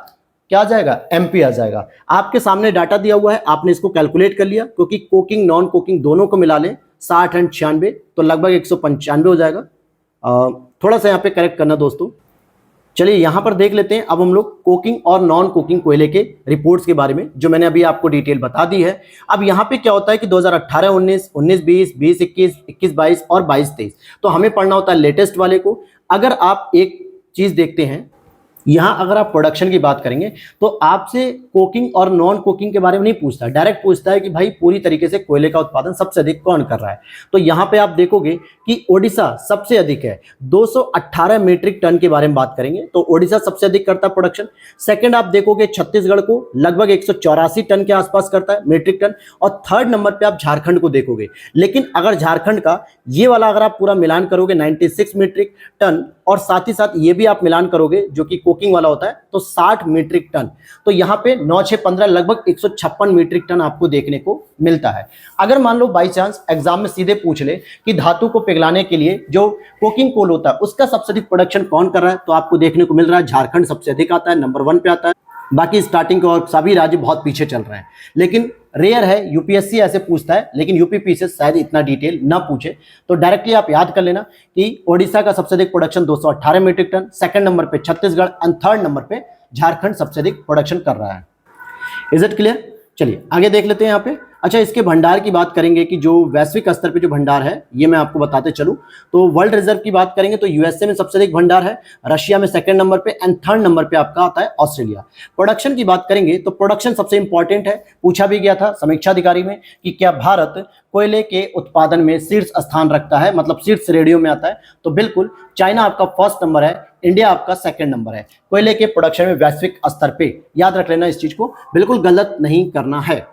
क्या आ जाएगा? एमपी आ जाएगा। आपके सामने डाटा दिया हुआ है, आपने इसको कैलकुलेट कर लिया, क्योंकि कोकिंग नॉन कोकिंग दोनों को मिला लें 60 एंड 96 तो लगभग 195 हो जाएगा। थोड़ा सा यहाँ पे करेक्ट करना दोस्तों। चलिए यहां पर देख लेते हैं अब हम लोग कोकिंग और नॉन कोकिंग कोयले के रिपोर्ट्स के बारे में, जो मैंने अभी आपको डिटेल बता दी है। अब यहां पे क्या होता है कि 2018-19, 19-20, 20-21, 21-22 और 22-23, तो हमें पढ़ना होता है लेटेस्ट वाले को। अगर आप एक चीज देखते हैं यहाँ अगर आप प्रोडक्शन की बात करेंगे तो आपसे कोकिंग और नॉन कोकिंग के बारे में नहीं पूछता, डायरेक्ट पूछता है कि भाई पूरी तरीके से कोयले का उत्पादन सबसे अधिक कौन कर रहा है। तो यहाँ पे आप देखोगे कि ओडिशा सबसे अधिक है, 218 मीट्रिक टन के बारे में बात करेंगे तो ओडिशा सबसे अधिक करता है प्रोडक्शन। सेकंड आप देखोगे छत्तीसगढ़ को लगभग 184 टन के आसपास करता है मीट्रिक टन, और थर्ड नंबर पे आप झारखंड को देखोगे। लेकिन अगर झारखंड का ये वाला अगर आप पूरा मिलान करोगे 96 मीट्रिक टन, और साथ ही साथ ये भी आप मिलान करोगे जो कि कोकिंग वाला होता है तो 60 मीट्रिक टन, तो यहाँ पे 9 6 15 लगभग 156 मीट्रिक टन आपको देखने को मिलता है। अगर मान लो बाई चांस एग्जाम में सीधे पूछ ले कि धातु को पिघलाने के लिए जो कोकिंग कोल होता है उसका सबसे अधिक प्रोडक्शन कौन कर रहा है, तो आपको देखने को मिल रहा है झारखंड सबसे अधिक आता है, नंबर 1 पे आता है। बाकी स्टार्टिंग के और सभी राज्य बहुत पीछे चल रहे हैं, लेकिन रेयर है यूपीएससी ऐसे पूछता है, लेकिन यूपीपी से शायद इतना डिटेल ना पूछे। तो डायरेक्टली आप याद कर लेना कि ओडिशा का सबसे अधिक production 218 metric tonne, second number पे छत्तीसगढ़ एंड थर्ड नंबर पे झारखंड सबसे अधिक प्रोडक्शन कर रहा है। Is it clear? चलिए आगे देख लेते हैं यहाँ पे। अच्छा, इसके भंडार की बात करेंगे कि जो वैश्विक स्तर पे जो भंडार है ये मैं आपको बताते चलूं तो वर्ल्ड रिजर्व की बात करेंगे तो यूएसए में सबसे अधिक भंडार है, रशिया में सेकंड नंबर पे एंड थर्ड नंबर पे आपका आता है ऑस्ट्रेलिया। प्रोडक्शन की बात करेंगे तो प्रोडक्शन सबसे इंपॉर्टेंट है, पूछा भी गया था समीक्षा अधिकारी में कि क्या भारत कोयले के उत्पादन में शीर्ष स्थान रखता है, मतलब शीर्ष श्रेणियों में आता है, तो बिल्कुल चाइना आपका फर्स्ट नंबर है, इंडिया आपका सेकंड नंबर है कोयले के प्रोडक्शन में वैश्विक स्तर पे। याद रख लेना इस चीज को, बिल्कुल गलत नहीं करना है।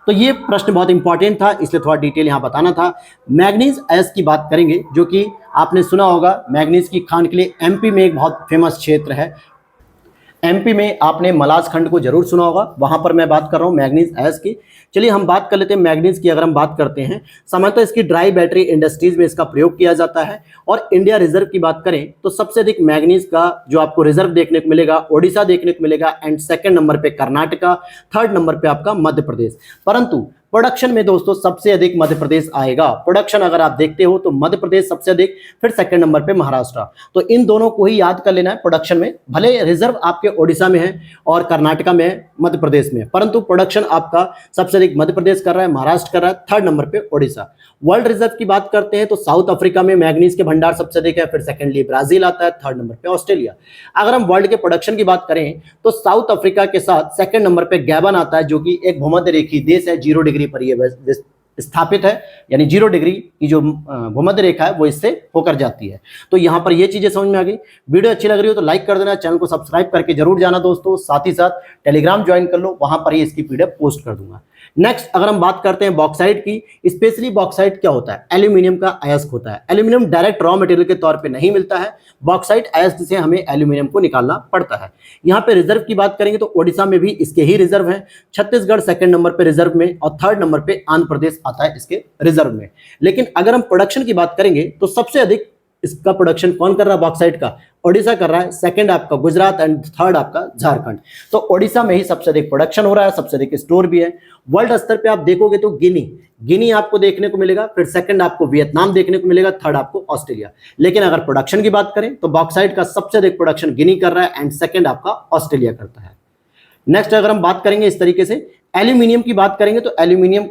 तो ये प्रश्न बहुत इंपॉर्टेंट था इसलिए थोड़ा डिटेल यहां बताना था। मैग्नीज एस की बात करेंगे जो कि आपने सुना होगा, मैग्नीज की खान के लिए एमपी में एक बहुत फेमस क्षेत्र है, एमपी में आपने मलाज खंड को जरूर सुना होगा, वहां पर मैं बात कर रहा हूं मैग्नीज एस की। चलिए हम बात कर लेते हैं मैग्नीज की। अगर हम बात करते हैं सामान्यतः इसकी ड्राई बैटरी इंडस्ट्रीज में इसका प्रयोग किया जाता है, और इंडिया रिजर्व की बात करें तो सबसे अधिक मैग्नीज का जो आपको रिजर्व देखने को मिलेगा ओडिशा देखने को मिलेगा, एंड सेकंड नंबर पे कर्नाटका, थर्ड नंबर पे आपका मध्य प्रदेश। परंतु प्रोडक्शन में दोस्तों सबसे अधिक मध्य प्रदेश आएगा। प्रोडक्शन अगर आप देखते हो तो मध्य प्रदेश सबसे अधिक, फिर सेकंड नंबर पे महाराष्ट्र। तो इन दोनों को ही याद कर लेना है प्रोडक्शन में, भले रिजर्व आपके ओडिशा में है और कर्नाटका में है, मध्य प्रदेश में, परंतु प्रोडक्शन आपका सबसे अधिक मध्य प्रदेश कर रहा है, महाराष्ट्र कर रहा है, थर्ड नंबर पे ओडिशा। वर्ल्ड रिजर्व की बात करते हैं तो साउथ अफ्रीका में मैग्नीज के भंडार सबसे अधिक है, फिर सेकेंडली ब्राजील आता है, थर्ड नंबर पे ऑस्ट्रेलिया। अगर हम वर्ल्ड के प्रोडक्शन की बात करें तो साउथ अफ्रीका के साथ सेकंड नंबर पे गैबन आता है जो कि एक भूमध्य रेखीय देश है, 0 डिग्री पर ये स्थापित है, यानी 0 डिग्री की जो भूमध्य रेखा है वो इससे होकर जाती है। तो यहाँ पर ये चीजें समझ में आ गई। वीडियो अच्छी लग रही हो तो लाइक कर देना, चैनल को सब्सक्राइब करके जरूर जाना दोस्तों, साथ ही साथ टेलीग्राम ज्वाइन कर लो, वहां पर ही इसकी पीडीएफ पोस्ट कर दूंगा। नेक्स्ट अगर हम बात करते हैं बॉक्साइट की, स्पेशली बॉक्साइट क्या होता है, एल्यूमिनियम का अयस्क होता है। एल्यूमिनियम डायरेक्ट रॉ मटेरियल के तौर पे नहीं मिलता है, बॉक्साइट अयस्क से हमें एल्यूमिनियम को निकालना पड़ता है। यहाँ पे रिजर्व की बात करेंगे तो ओडिशा में भी इसके ही रिजर्व है, छत्तीसगढ़ सेकंड नंबर पे रिजर्व में, और थर्ड नंबर पे आंध्र प्रदेश आता है इसके रिजर्व में। लेकिन अगर हम प्रोडक्शन की बात करेंगे तो सबसे अधिक इसका प्रोडक्शन कौन कर रहा है बॉक्साइट का, ओडिशा कर रहा है, सेकंड आपका गुजरात एंड थर्ड आपका झारखंड। तो ओडिशा में ही सबसे अधिक प्रोडक्शन हो रहा है, सबसे अधिक स्टोर भी है। वर्ल्ड स्तर पे आप देखोगे तो गिनी आपको देखने को मिलेगा, फिर सेकंड आपको वियतनाम देखने को मिलेगा, थर्ड आपको ऑस्ट्रेलिया। लेकिन अगर प्रोडक्शन की बात करें तो बॉक्साइट का सबसे अधिक प्रोडक्शन गिनी कर रहा है एंड सेकंड आपका ऑस्ट्रेलिया करता है। नेक्स्ट अगर हम बात करेंगे इस तरीके से एल्यूमिनियम की बात करेंगे तो एल्यूमिनियम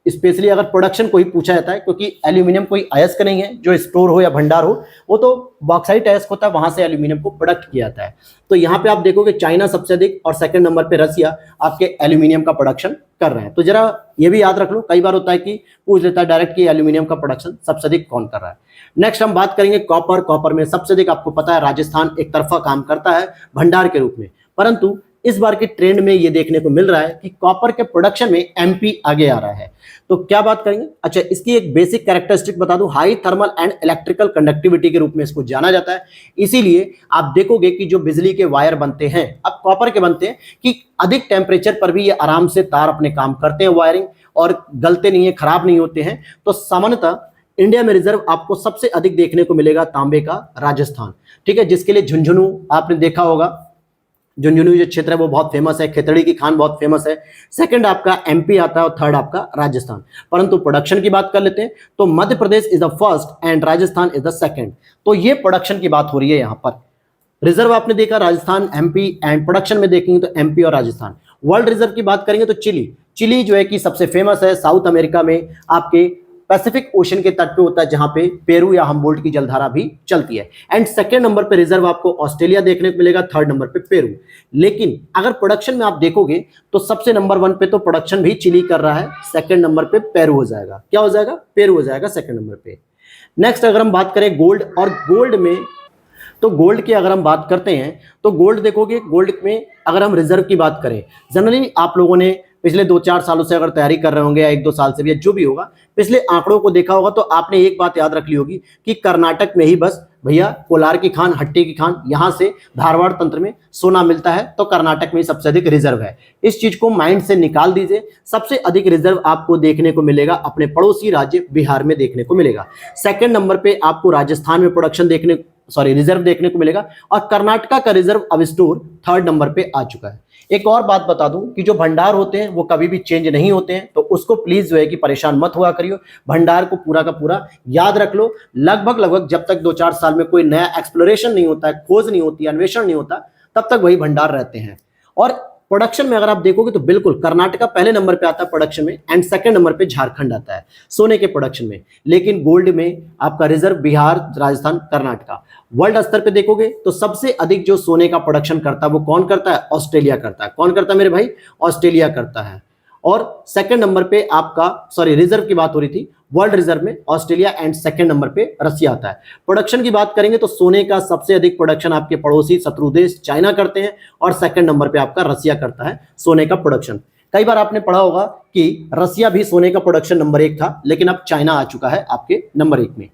स्पेशली अगर प्रोडक्शन को ही पूछा जाता है, क्योंकि एल्यूमिनियम कोई अयस्क नहीं है जो स्टोर हो या भंडार हो, वो तो बॉक्साइट अयस्क होता है, वहां से एल्यूमिनियम को प्रोडक्ट किया जाता है। तो यहाँ पे आप देखोगे चाइना सबसे अधिक और सेकंड नंबर पे रसिया आपके एल्यूमिनियम का प्रोडक्शन कर रहे हैं। तो जरा ये भी याद रख लो, कई बार होता है कि पूछ लेता है डायरेक्ट कि एल्यूमिनियम का प्रोडक्शन सबसे अधिक कौन कर रहा है। नेक्स्ट हम बात करेंगे कॉपर। कॉपर में सबसे अधिक आपको पता है राजस्थान एक तरफा काम करता है भंडार के रूप में, परंतु इस बार के ट्रेंड में ये देखने को मिल रहा है कि कॉपर के प्रोडक्शन में एमपी आगे आ रहा है। तो क्या बात करेंगे, अच्छा इसकी एक बेसिक कैरेक्टरिस्टिक बता दूं, high thermal and electrical conductivity के रूप में इसको जाना जाता है। इसीलिए आप देखोगे कि जो बिजली के वायर बनते हैं अब कॉपर के बनते हैं कि अधिक टेम्परेचर पर भी ये आराम से तार अपने काम करते हैं वायरिंग, और गलते नहीं है, खराब नहीं होते हैं। तो सामान्यतः इंडिया में रिजर्व आपको सबसे अधिक देखने को मिलेगा तांबे का राजस्थान, ठीक है, जिसके लिए झुंझुनू आपने देखा होगा, झुंझुनू जो क्षेत्र है वो बहुत फेमस है, खितड़ी की खान बहुत फेमस है। सेकंड आपका एमपी आता है और थर्ड आपका राजस्थान। परंतु प्रोडक्शन की बात कर लेते हैं तो Madhya Pradesh is the first and Rajasthan is the second. तो ये प्रोडक्शन की बात हो रही है यहाँ पर। रिजर्व आपने देखा राजस्थान एमपी, एंड प्रोडक्शन में देखेंगे तो एमपी और राजस्थान। वर्ल्ड रिजर्व की बात करेंगे तो चिली जो है कि सबसे फेमस है, साउथ अमेरिका में आपके पैसिफिक ओशन के तट पे होता है, जहां पे पेरू या हम्बोल्ट की जलधारा भी चलती है। एंड सेकंड नंबर पे रिजर्व आपको ऑस्ट्रेलिया देखने को मिलेगा, थर्ड नंबर पे पेरू। लेकिन अगर प्रोडक्शन में आप देखोगे तो सबसे नंबर 1 पे तो प्रोडक्शन भी चिली कर रहा है, सेकंड नंबर पे पेरू हो जाएगा। क्या हो जाएगा? पेरू हो जाएगा सेकंड नंबर पे। नेक्स्ट अगर हम बात करें गोल्ड, और गोल्ड में तो गोल्ड की अगर हम बात करते हैं तो गोल्ड देखोगे, गोल्ड में अगर हम रिजर्व की बात करें, जनरली आप लोगों ने पिछले 2-4 सालों से अगर तैयारी कर रहे होंगे या 1-2 साल से भी, जो भी होगा, पिछले आंकड़ों को देखा होगा तो आपने एक बात याद रख ली होगी कि कर्नाटक में ही बस भैया कोलार की खान, हट्टी की खान, यहां से धारवाड़ तंत्र में सोना मिलता है, तो कर्नाटक में सबसे अधिक रिजर्व है। इस चीज को माइंड से निकाल दीजिए। सबसे अधिक रिजर्व आपको देखने को मिलेगा अपने पड़ोसी राज्य बिहार में देखने को मिलेगा। सेकंड नंबर पे आपको राजस्थान में प्रोडक्शन रिजर्व देखने को मिलेगा, और कर्नाटका का रिजर्व अब स्टोर थर्ड नंबर पे आ चुका है। एक और बात बता दूं कि जो भंडार होते हैं वो कभी भी चेंज नहीं होते हैं, तो उसको प्लीज जो है कि परेशान मत हुआ करियो। भंडार को पूरा का पूरा याद रख लो। लगभग जब तक 2-4 साल में कोई नया एक्सप्लोरेशन नहीं होता है, खोज नहीं होती, अन्वेषण नहीं होता, तब तक वही भंडार रहते हैं। और प्रोडक्शन में अगर आप देखोगे तो बिल्कुल कर्नाटका पहले नंबर पे आता है प्रोडक्शन में, एंड सेकंड नंबर पे झारखंड आता है सोने के प्रोडक्शन में। लेकिन गोल्ड में आपका रिजर्व बिहार, राजस्थान, कर्नाटका। वर्ल्ड स्तर पे देखोगे तो सबसे अधिक जो सोने का प्रोडक्शन करता है वो कौन करता है? ऑस्ट्रेलिया करता है। कौन करता है मेरे भाई? ऑस्ट्रेलिया करता है। और सेकंड नंबर पे आपका रिजर्व की बात हो रही थी, वर्ल्ड रिजर्व में ऑस्ट्रेलिया, एंड सेकंड नंबर पे रसिया आता है। प्रोडक्शन की बात करेंगे तो सोने का सबसे अधिक प्रोडक्शन आपके पड़ोसी शत्रु देश चाइना करते हैं, और सेकंड नंबर पे आपका रसिया करता है सोने का प्रोडक्शन। कई बार आपने पढ़ा होगा कि रसिया भी सोने का प्रोडक्शन नंबर 1 था, लेकिन अब चाइना आ चुका है आपके नंबर 1 में।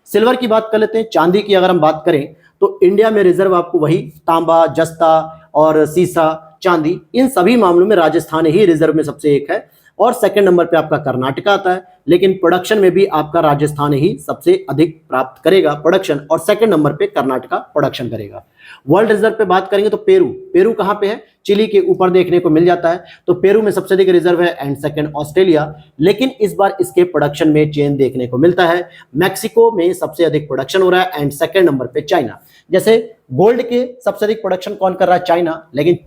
सिल्वर की बात कर लेते हैं। चांदी की अगर हम बात करें तो इंडिया में रिजर्व आपको वही तांबा, जस्ता और सीसा, चांदी, इन सभी मामलों में राजस्थान ही रिजर्व में सबसे एक है, और सेकंड नंबर पे आपका कर्नाटका आता है। लेकिन प्रोडक्शन में भी आपका राजस्थान ही सबसे अधिक प्राप्त करेगा प्रोडक्शन, और सेकंड नंबर पे कर्नाटका प्रोडक्शन करेगा। वर्ल्ड रिजर्व पे बात करेंगे तो पेरू कहां पे है? चिली के ऊपर देखने को मिल जाता है, तो पेरू में सबसे अधिक रिजर्व है, एंड सेकंड ऑस्ट्रेलिया। लेकिन इस बार इसके प्रोडक्शन में चेंज देखने को मिलता है। मैक्सिको में सबसे अधिक प्रोडक्शन हो रहा है, एंड सेकंड नंबर पे चाइना। जैसे गोल्ड के सबसे अधिक प्रोडक्शन कौन कर रहा है? चाइना, लेकिन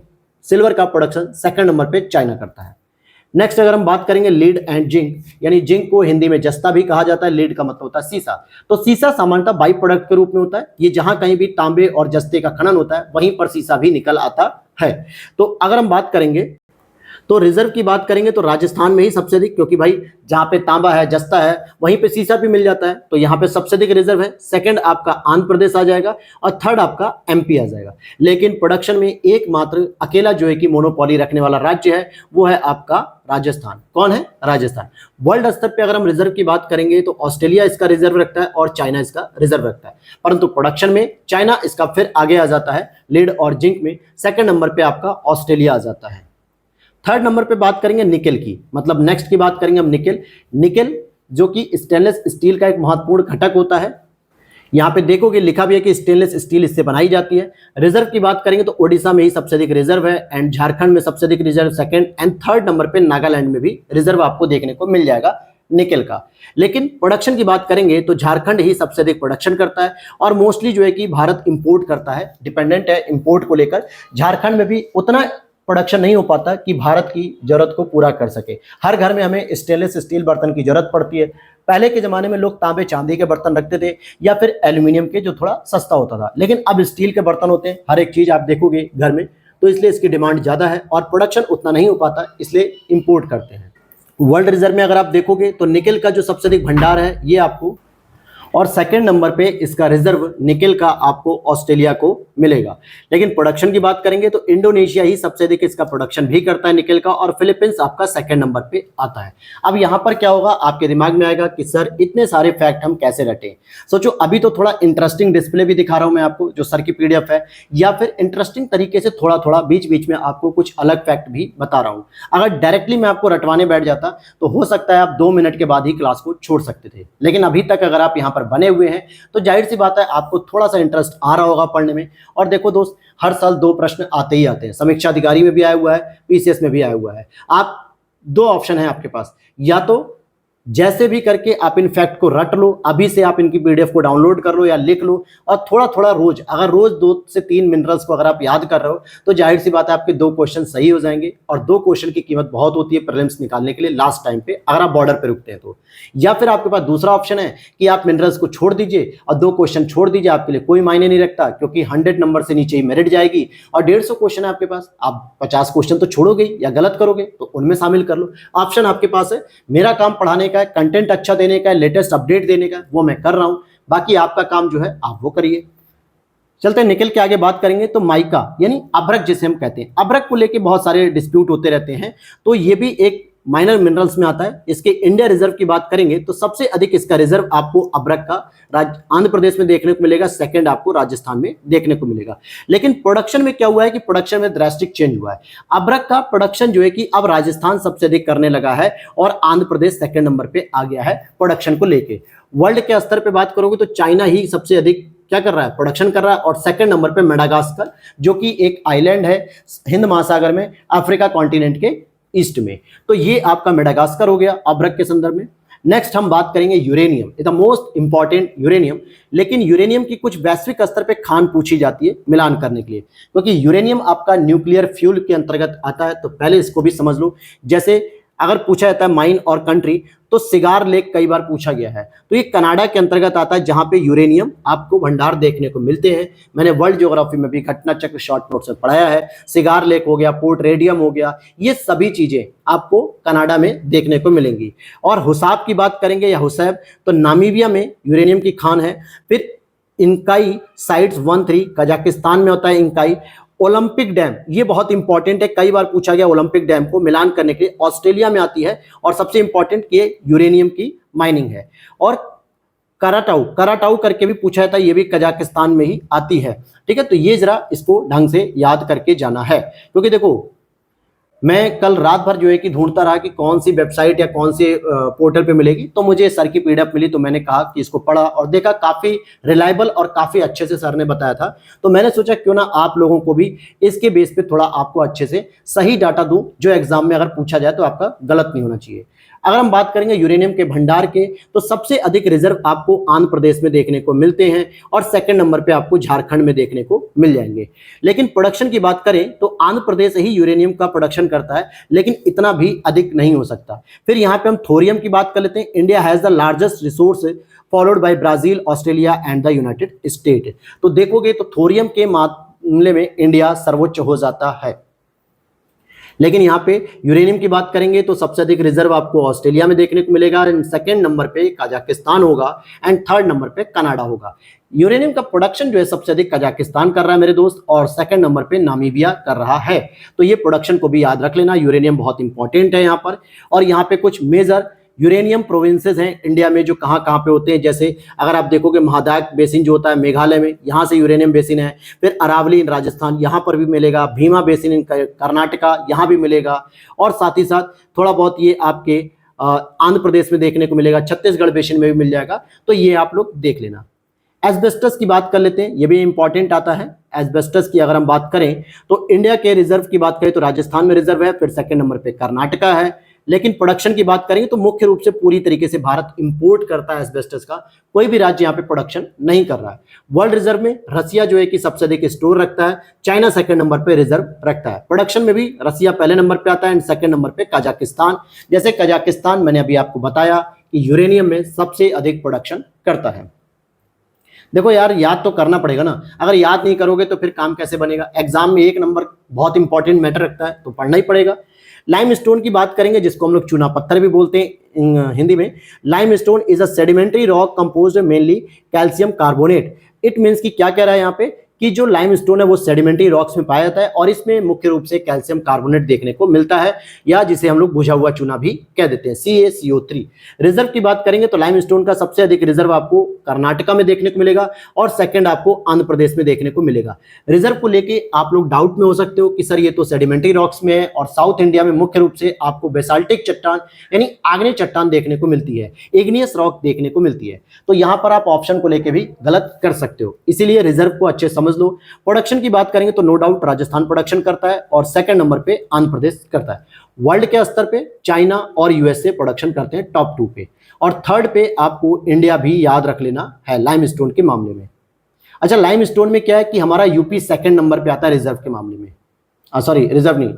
सिल्वर का प्रोडक्शन सेकंड नंबर पे चाइना करता है। नेक्स्ट अगर हम बात करेंगे लीड एंड जिंक, यानी जिंक को हिंदी में जस्ता भी कहा जाता है, लीड का मतलब होता है सीसा। तो सीसा सामान्यतः बाई प्रोडक्ट के रूप में होता है। ये जहां कहीं भी तांबे और जस्ते का खनन होता है वहीं पर सीसा भी निकल आता है। तो अगर हम बात करेंगे तो रिजर्व की बात करेंगे तो राजस्थान में ही सबसे अधिक, क्योंकि भाई जहां पे तांबा है, जस्ता है, वहीं पे सीसा भी मिल जाता है, तो यहाँ पे सबसे अधिक रिजर्व है। सेकंड आपका आंध्र प्रदेश आ जाएगा, और थर्ड आपका एमपी आ जाएगा। लेकिन प्रोडक्शन में एकमात्र अकेला जो है कि मोनोपोली रखने वाला राज्य है वो है आपका राजस्थान। कौन है? राजस्थान। वर्ल्ड स्तर पे अगर हम रिजर्व की बात करेंगे तो ऑस्ट्रेलिया इसका रिजर्व रखता है और चाइना इसका रिजर्व रखता है, परंतु प्रोडक्शन में चाइना इसका फिर आगे आ जाता है लीड और जिंक में। सेकंड नंबर पे आपका ऑस्ट्रेलिया आ जाता है। थर्ड नंबर पे बात करेंगे निकेल की, मतलब नेक्स्ट की बात करेंगे हम निकेल जो कि स्टेनलेस स्टील का एक महत्वपूर्ण घटक होता है। यहाँ पे देखोगे लिखा भी है कि स्टेनलेस स्टील इससे बनाई जाती है। रिजर्व की बात करेंगे तो ओडिशा में ही सबसे अधिक रिजर्व है, एंड झारखंड में सबसे अधिक reserve second, and third number पे नागालैंड में भी रिजर्व आपको देखने को मिल जाएगा निकेल का। लेकिन प्रोडक्शन की बात करेंगे तो झारखंड ही सबसे अधिक प्रोडक्शन करता है, और मोस्टली जो है कि भारत इंपोर्ट करता है, डिपेंडेंट है इंपोर्ट को लेकर। झारखंड में भी उतना प्रोडक्शन नहीं हो पाता कि भारत की जरूरत को पूरा कर सके। हर घर में हमें स्टेनलेस स्टील बर्तन की जरूरत पड़ती है। पहले के जमाने में लोग तांबे चांदी के बर्तन रखते थे, या फिर एल्यूमिनियम के, जो थोड़ा सस्ता होता था, लेकिन अब स्टील के बर्तन होते हैं हर एक चीज आप देखोगे घर में, तो इसलिए इसकी डिमांड ज्यादा है और प्रोडक्शन उतना नहीं हो पाता, इसलिए इंपोर्ट करते हैं। वर्ल्ड रिजर्व में अगर आप देखोगे तो निकेल का जो सबसे अधिक भंडार है ये आपको, और सेकंड नंबर पे इसका रिजर्व निकेल का आपको ऑस्ट्रेलिया को मिलेगा। लेकिन प्रोडक्शन की बात करेंगे तो इंडोनेशिया ही सबसे अधिक इसका प्रोडक्शन भी करता है निकेल का, और फिलीपींस आपका सेकंड नंबर पे आता है। अब यहां पर क्या होगा, आपके दिमाग में आएगा कि सर इतने सारे फैक्ट हम कैसे रटें। सोचो, अभी तो थोड़ा इंटरेस्टिंग डिस्प्ले भी दिखा रहा हूं मैं आपको, जो सर की पीडीएफ है, या फिर इंटरेस्टिंग तरीके से थोड़ा थोड़ा बीच बीच में आपको कुछ अलग फैक्ट भी बता रहा हूं। अगर डायरेक्टली मैं आपको रटवाने बैठ जाता तो हो सकता है आप 2 मिनट के बाद ही क्लास को छोड़ सकते थे, लेकिन अभी तक अगर आप यहाँ पर बने हुए हैं तो जाहिर सी बात है आपको थोड़ा सा इंटरेस्ट आ रहा होगा पढ़ने में। और देखो दोस्त, हर साल 2 प्रश्न आते ही आते हैं, समीक्षा अधिकारी में भी आया हुआ है, पीसीएस में भी आया हुआ है। आप 2 ऑप्शन है आपके पास, या तो जैसे भी करके आप इन फैक्ट को रट लो, अभी से आप इनकी पीडीएफ को डाउनलोड कर लो या लिख लो, और थोड़ा थोड़ा रोज, अगर रोज 2 से 3 मिनरल्स को अगर आप याद कर रहे हो तो जाहिर सी बात है आपके 2 क्वेश्चन सही हो जाएंगे। और 2 क्वेश्चन की कीमत बहुत होती है प्रीलिम्स निकालने के लिए लास्ट टाइम पे, अगर आप बॉर्डर पे रुकते हैं तो। या फिर आपके पास दूसरा ऑप्शन है कि आप मिनरल्स को छोड़ दीजिए और 2 क्वेश्चन छोड़ दीजिए, आपके लिए कोई मायने नहीं रखता, क्योंकि 100 नंबर से नीचे ही मेरिट जाएगी और 150 क्वेश्चन है आपके पास, आप 50 क्वेश्चन तो छोड़ोगे या गलत करोगे तो उनमें शामिल कर लो। ऑप्शन आपके पास है। मेरा काम पढ़ाने का है, कंटेंट अच्छा देने का है, लेटेस्ट अपडेट देने का है, वो मैं कर रहा हूं। बाकी आपका काम जो है आप वो करिए। चलते हैं निकल के आगे बात करेंगे। तो माइका यानी अभ्रक जिसे हम कहते हैं, अभ्रक को लेके बहुत सारे डिस्प्यूट होते रहते हैं, तो ये भी एक माइनर मिनरल्स में आता है। इसके इंडिया रिजर्व की बात करेंगे तो सबसे अधिक इसका रिजर्व आपको अभ्रक का आंध्र प्रदेश में देखने को मिलेगा, सेकंड आपको राजस्थान में देखने को मिलेगा। लेकिन प्रोडक्शन में क्या हुआ है कि प्रोडक्शन में ड्रास्टिक चेंज हुआ है। अभ्रक का प्रोडक्शन जो है कि अब राजस्थान सबसे अधिक करने लगा है और आंध्र प्रदेश सेकंड नंबर पे आ गया है प्रोडक्शन को लेके। वर्ल्ड के स्तर पे बात करोगे तो चाइना ही सबसे अधिक क्या कर रहा है, प्रोडक्शन कर रहा है, और सेकंड नंबर पे मेडागास्कर जो कि एक आइलैंड है हिंद महासागर में, अफ्रीका कॉन्टिनेंट के ईस्ट में। तो ये आपका मेडागास्कर हो गया अभ्रक के संदर्भ में। नेक्स्ट हम बात करेंगे uranium, the most important uranium. लेकिन यूरेनियम की कुछ वैश्विक स्तर पे खान पूछी जाती है मिलान करने के लिए, क्योंकि यूरेनियम आपका न्यूक्लियर फ्यूल के अंतर्गत आता है, तो पहले इसको भी समझ लो। जैसे अगर पूछा जाता है माइन और कंट्री, तो सिगार लेक कई बार पूछा गया है, तो ये कनाडा के अंतर्गत आता है जहां पे यूरेनियम आपको भंडार देखने को मिलते हैं। मैंने वर्ल्ड ज्योग्राफी में भी घटना चक्र शॉर्ट नोट्स में पढ़ाया है। सिगार लेक हो गया, पोर्ट रेडियम हो गया, ये सभी चीजें आपको कनाडा में देखने को मिलेंगी। और हुसाब की बात करेंगे या हुसैब, तो नामीबिया में यूरेनियम की खान है। फिर इंकाई साइट्स 1-3 कजाकिस्तान में होता है इंकाई। ओलंपिक डैम, ये बहुत इंपॉर्टेंट है, कई बार पूछा गया ओलंपिक डैम को मिलान करने के लिए, ऑस्ट्रेलिया में आती है और सबसे इंपॉर्टेंट ये यूरेनियम की माइनिंग है। और कराटाऊ, कराटाऊ करके भी पूछा जाता है, ये भी कजाकिस्तान में ही आती है। ठीक है, तो ये जरा इसको ढंग से याद करके जाना है, क्योंकि देखो मैं कल रात भर जो है कि ढूंढता रहा कि कौन सी वेबसाइट या कौन से पोर्टल पे मिलेगी, तो मुझे सर की पीडीएफ मिली, तो मैंने कहा कि इसको पढ़ा और देखा काफी रिलायबल और काफी अच्छे से सर ने बताया था। तो मैंने सोचा क्यों ना आप लोगों को भी इसके बेस पे थोड़ा आपको अच्छे से सही डाटा दूं, जो एग्जाम में अगर पूछा जाए तो आपका गलत नहीं होना चाहिए। अगर हम बात करेंगे यूरेनियम के भंडार के, तो सबसे अधिक रिजर्व आपको आंध्र प्रदेश में देखने को मिलते हैं और सेकंड नंबर पे आपको झारखंड में देखने को मिल जाएंगे। लेकिन प्रोडक्शन की बात करें तो आंध्र प्रदेश ही यूरेनियम का प्रोडक्शन करता है, लेकिन इतना भी अधिक नहीं हो सकता। फिर यहाँ पे हम थोरियम की बात कर लेते हैं। India has the largest resource followed by Brazil, Australia and the United state. तो देखोगे तो थोरियम के मामले में इंडिया सर्वोच्च हो जाता है। लेकिन यहाँ पे यूरेनियम की बात करेंगे तो सबसे अधिक रिजर्व आपको ऑस्ट्रेलिया में देखने को मिलेगा, सेकंड नंबर पे कजाकिस्तान होगा एंड थर्ड नंबर पे कनाडा होगा। यूरेनियम का प्रोडक्शन जो है सबसे अधिक कजाकिस्तान कर रहा है मेरे दोस्त, और सेकंड नंबर पे नामीबिया कर रहा है। तो ये प्रोडक्शन को भी याद रख लेना, यूरेनियम बहुत इंपॉर्टेंट है यहाँ पर। और यहाँ पे कुछ मेजर यूरेनियम प्रोविंसेस हैं इंडिया में जो कहाँ कहाँ पे होते हैं। जैसे अगर आप देखोगे महादायक बेसिन जो होता है मेघालय में, यहाँ से यूरेनियम बेसिन है। फिर अरावली इन राजस्थान, यहाँ पर भी मिलेगा। भीमा बेसिन इन कर्नाटका, यहाँ भी मिलेगा। और साथ ही साथ थोड़ा बहुत ये आपके आंध्र प्रदेश में देखने को मिलेगा, छत्तीसगढ़ बेसिन में भी मिल जाएगा। तो ये आप लोग देख लेना। एस्बेस्टस की बात कर लेते हैं, ये भी इंपॉर्टेंट आता है। एस्बेस्टस की अगर हम बात करें तो इंडिया के रिजर्व की बात करें तो राजस्थान में रिजर्व है, फिर सेकंड नंबर पे कर्नाटका है। लेकिन प्रोडक्शन की बात करेंगे तो मुख्य रूप से पूरी तरीके से भारत इंपोर्ट करता है एस्बेस्टस का, कोई भी राज्य यहाँ पे प्रोडक्शन नहीं कर रहा है। वर्ल्ड रिजर्व में रसिया जो है कि सबसे अधिक स्टोर रखता है, चाइना सेकंड नंबर पे रिजर्व रखता है। प्रोडक्शन में भी रसिया पहले नंबर पे आता है एंड सेकंड नंबर पे कजाकिस्तान। जैसे कजाकिस्तान मैंने अभी आपको बताया कि यूरेनियम में सबसे अधिक प्रोडक्शन करता है। देखो यार, याद तो करना पड़ेगा ना, अगर याद नहीं करोगे तो फिर काम कैसे बनेगा। एग्जाम में एक नंबर बहुत इंपॉर्टेंट मैटर रखता है, तो पढ़ना ही पड़ेगा। लाइमस्टोन की बात करेंगे, जिसको हम लोग चूना पत्थर भी बोलते हैं हिंदी में। Limestone is a sedimentary rock composed mainly calcium carbonate. It means कि क्या कह रहा है यहाँ पे कि जो लाइमस्टोन है वो सेडिमेंटरी रॉक्स में पाया जाता है और इसमें मुख्य रूप से कैल्शियम कार्बोनेट देखने को मिलता है, या जिसे हम लोग बुझा हुआ चूना भी कह देते हैं, CaCO3। रिजर्व की बात करेंगे तो लाइमस्टोन का सबसे अधिक रिजर्व आपको कर्नाटका में देखने को मिलेगा और सेकंड आपको आंध्र प्रदेश में देखने को मिलेगा। रिजर्व को लेके आप लोग डाउट में हो सकते हो कि सर ये तो सेडिमेंटरी रॉक्स में है, और साउथ इंडिया में मुख्य रूप से आपको बेसाल्टिक चट्टान यानी आग्नेय चट्टान देखने को मिलती है, इग्नियस रॉक देखने को मिलती है। तो यहां पर आप ऑप्शन को लेके भी गलत कर सकते हो, इसीलिए रिजर्व को अच्छे समझ लो। प्रोडक्शन की बात करेंगे तो नो डाउट राजस्थान प्रोडक्शन करता है और सेकंड नंबर पे आंध्र प्रदेश करता है। वर्ल्ड के स्तर पे चाइना और यूएसए प्रोडक्शन करते हैं टॉप 2 पे, और थर्ड पे आपको इंडिया भी याद रख लेना है लाइमस्टोन के मामले में। अच्छा, लाइमस्टोन में क्या है कि हमारा यूपी सेकंड नंबर पे आता है रिजर्व के मामले में, सॉरी रिजर्व नहीं,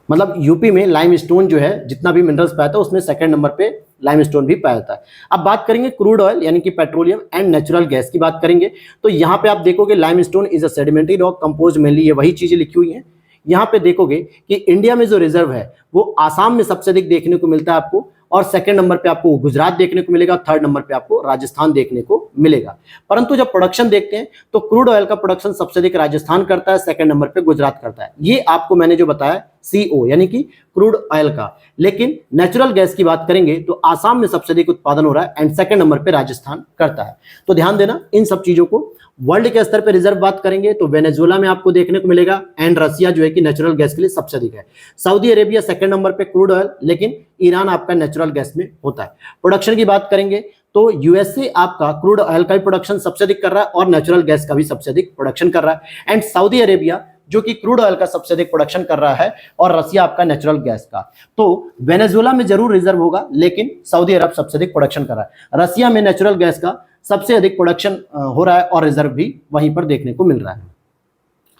मतलब यूपी में लाइमस्टोन जो है जितना भी मिनरल्स पाया था उसमें सेकंड नंबर पे लाइमस्टोन भी पाया जाता है। अब बात करेंगे क्रूड ऑयल यानी कि पेट्रोलियम एंड नेचुरल गैस की बात करेंगे, तो यहाँ पे आप देखोगे limestone is a sedimentary rock composed mainly, ये वही चीजें लिखी हुई हैं। यहाँ पे देखोगे कि इंडिया में जो रिजर्व है वो आसाम में सबसे अधिक देखने को मिलता है आपको, और सेकंड नंबर पे आपको गुजरात देखने को मिलेगा, थर्ड नंबर पे आपको राजस्थान देखने को मिलेगा। परंतु जब प्रोडक्शन देखते हैं तो क्रूड ऑयल का प्रोडक्शन सबसे अधिक राजस्थान करता है, सेकंड नंबर पे गुजरात करता है। ये आपको मैंने जो बताया CO यानी कि क्रूड ऑयल का। लेकिन नेचुरल गैस की बात करेंगे तो आसाम में सबसे अधिक उत्पादन हो रहा है एंड सेकंड नंबर पे राजस्थान करता है। तो ध्यान देना इन सब चीजों को। वर्ल्ड के स्तर पे रिजर्व बात करेंगे तो वेनेजुएला में आपको देखने को मिलेगा, एंड रसिया जो है कि नेचुरल गैस के लिए सबसे अधिक है। सऊदी अरेबिया सेकंड नंबर पे क्रूड ऑयल, लेकिन ईरान आपका नेचुरल गैस में होता है। प्रोडक्शन की बात करेंगे तो यूएसए आपका क्रूड ऑयल का भी प्रोडक्शन सबसे अधिक कर रहा है और नेचुरल गैस का भी सबसे अधिक प्रोडक्शन कर रहा है, एंड सऊदी अरेबिया जो कि क्रूड ऑयल का सबसे अधिक प्रोडक्शन कर रहा है, और रसिया आपका नेचुरल गैस का। तो वेनेजुएला में जरूर रिजर्व होगा, लेकिन सऊदी अरब सबसे अधिक प्रोडक्शन कर रहा है। रसिया में नेचुरल गैस का सबसे अधिक प्रोडक्शन हो रहा है और रिजर्व भी वहीं पर देखने को मिल रहा है।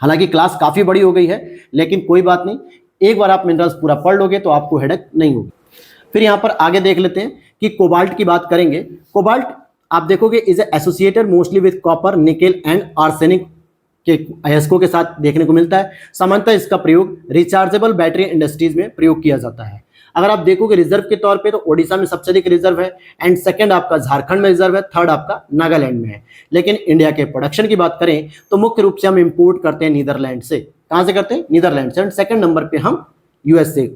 हालांकि क्लास काफी बड़ी हो गई है, लेकिन कोई बात नहीं, एक बार आप मिनरल्स पूरा पढ़ लोगे तो आपको हेडेक नहीं होगी। फिर यहाँ पर आगे देख लेते हैं कि कोबाल्ट की बात करेंगे। कोबाल्ट आप देखोगे is associated mostly with copper, nickel and arsenic के अयस्कों के साथ देखने को मिलता है। सामान्यतः इसका प्रयोग रिचार्जेबल बैटरी इंडस्ट्रीज में प्रयोग किया जाता है। अगर आप देखोगे रिजर्व के तौर पे तो ओडिशा में सबसे अधिक रिजर्व है, एंड सेकंड आपका झारखंड में रिजर्व है, थर्ड आपका नागालैंड में है। लेकिन इंडिया के प्रोडक्शन की बात करें तो मुख्य रूप से हम इंपोर्ट करते हैं नीदरलैंड से। कहां से करते हैं? नीदरलैंड से। एंड सेकंड नंबर पे हम यूएसए।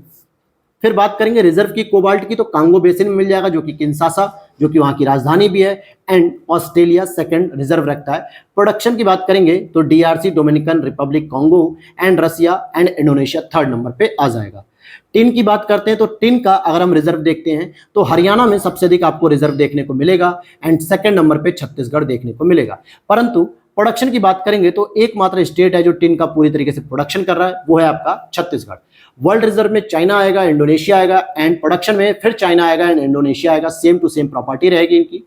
फिर बात करेंगे रिजर्व की कोबाल्ट की तो कांगो बेसिन में मिल जाएगा, जो कि किंशासा जो कि वहां की राजधानी भी है, एंड ऑस्ट्रेलिया सेकंड रिजर्व रखता है। प्रोडक्शन की बात करेंगे तो DRC, Dominican Republic Congo and Russia and Indonesia third number पे आ जाएगा। टिन की बात करते हैं तो टिन का अगर हम रिजर्व देखते हैं तो हरियाणा में सबसे अधिक आपको रिजर्व देखने को मिलेगा, एंड सेकंड नंबर पे छत्तीसगढ़ देखने को मिलेगा। परंतु प्रोडक्शन की बात करेंगे तो एकमात्र स्टेट है जो टिन का पूरी तरीके से प्रोडक्शन कर रहा है, वो है आपका छत्तीसगढ़। वर्ल्ड रिजर्व में चाइना आएगा, इंडोनेशिया आएगा, एंड प्रोडक्शन में फिर चाइना आएगा एंड इंडोनेशिया आएगा। सेम टू सेम प्रॉपर्टी रहेगी इनकी।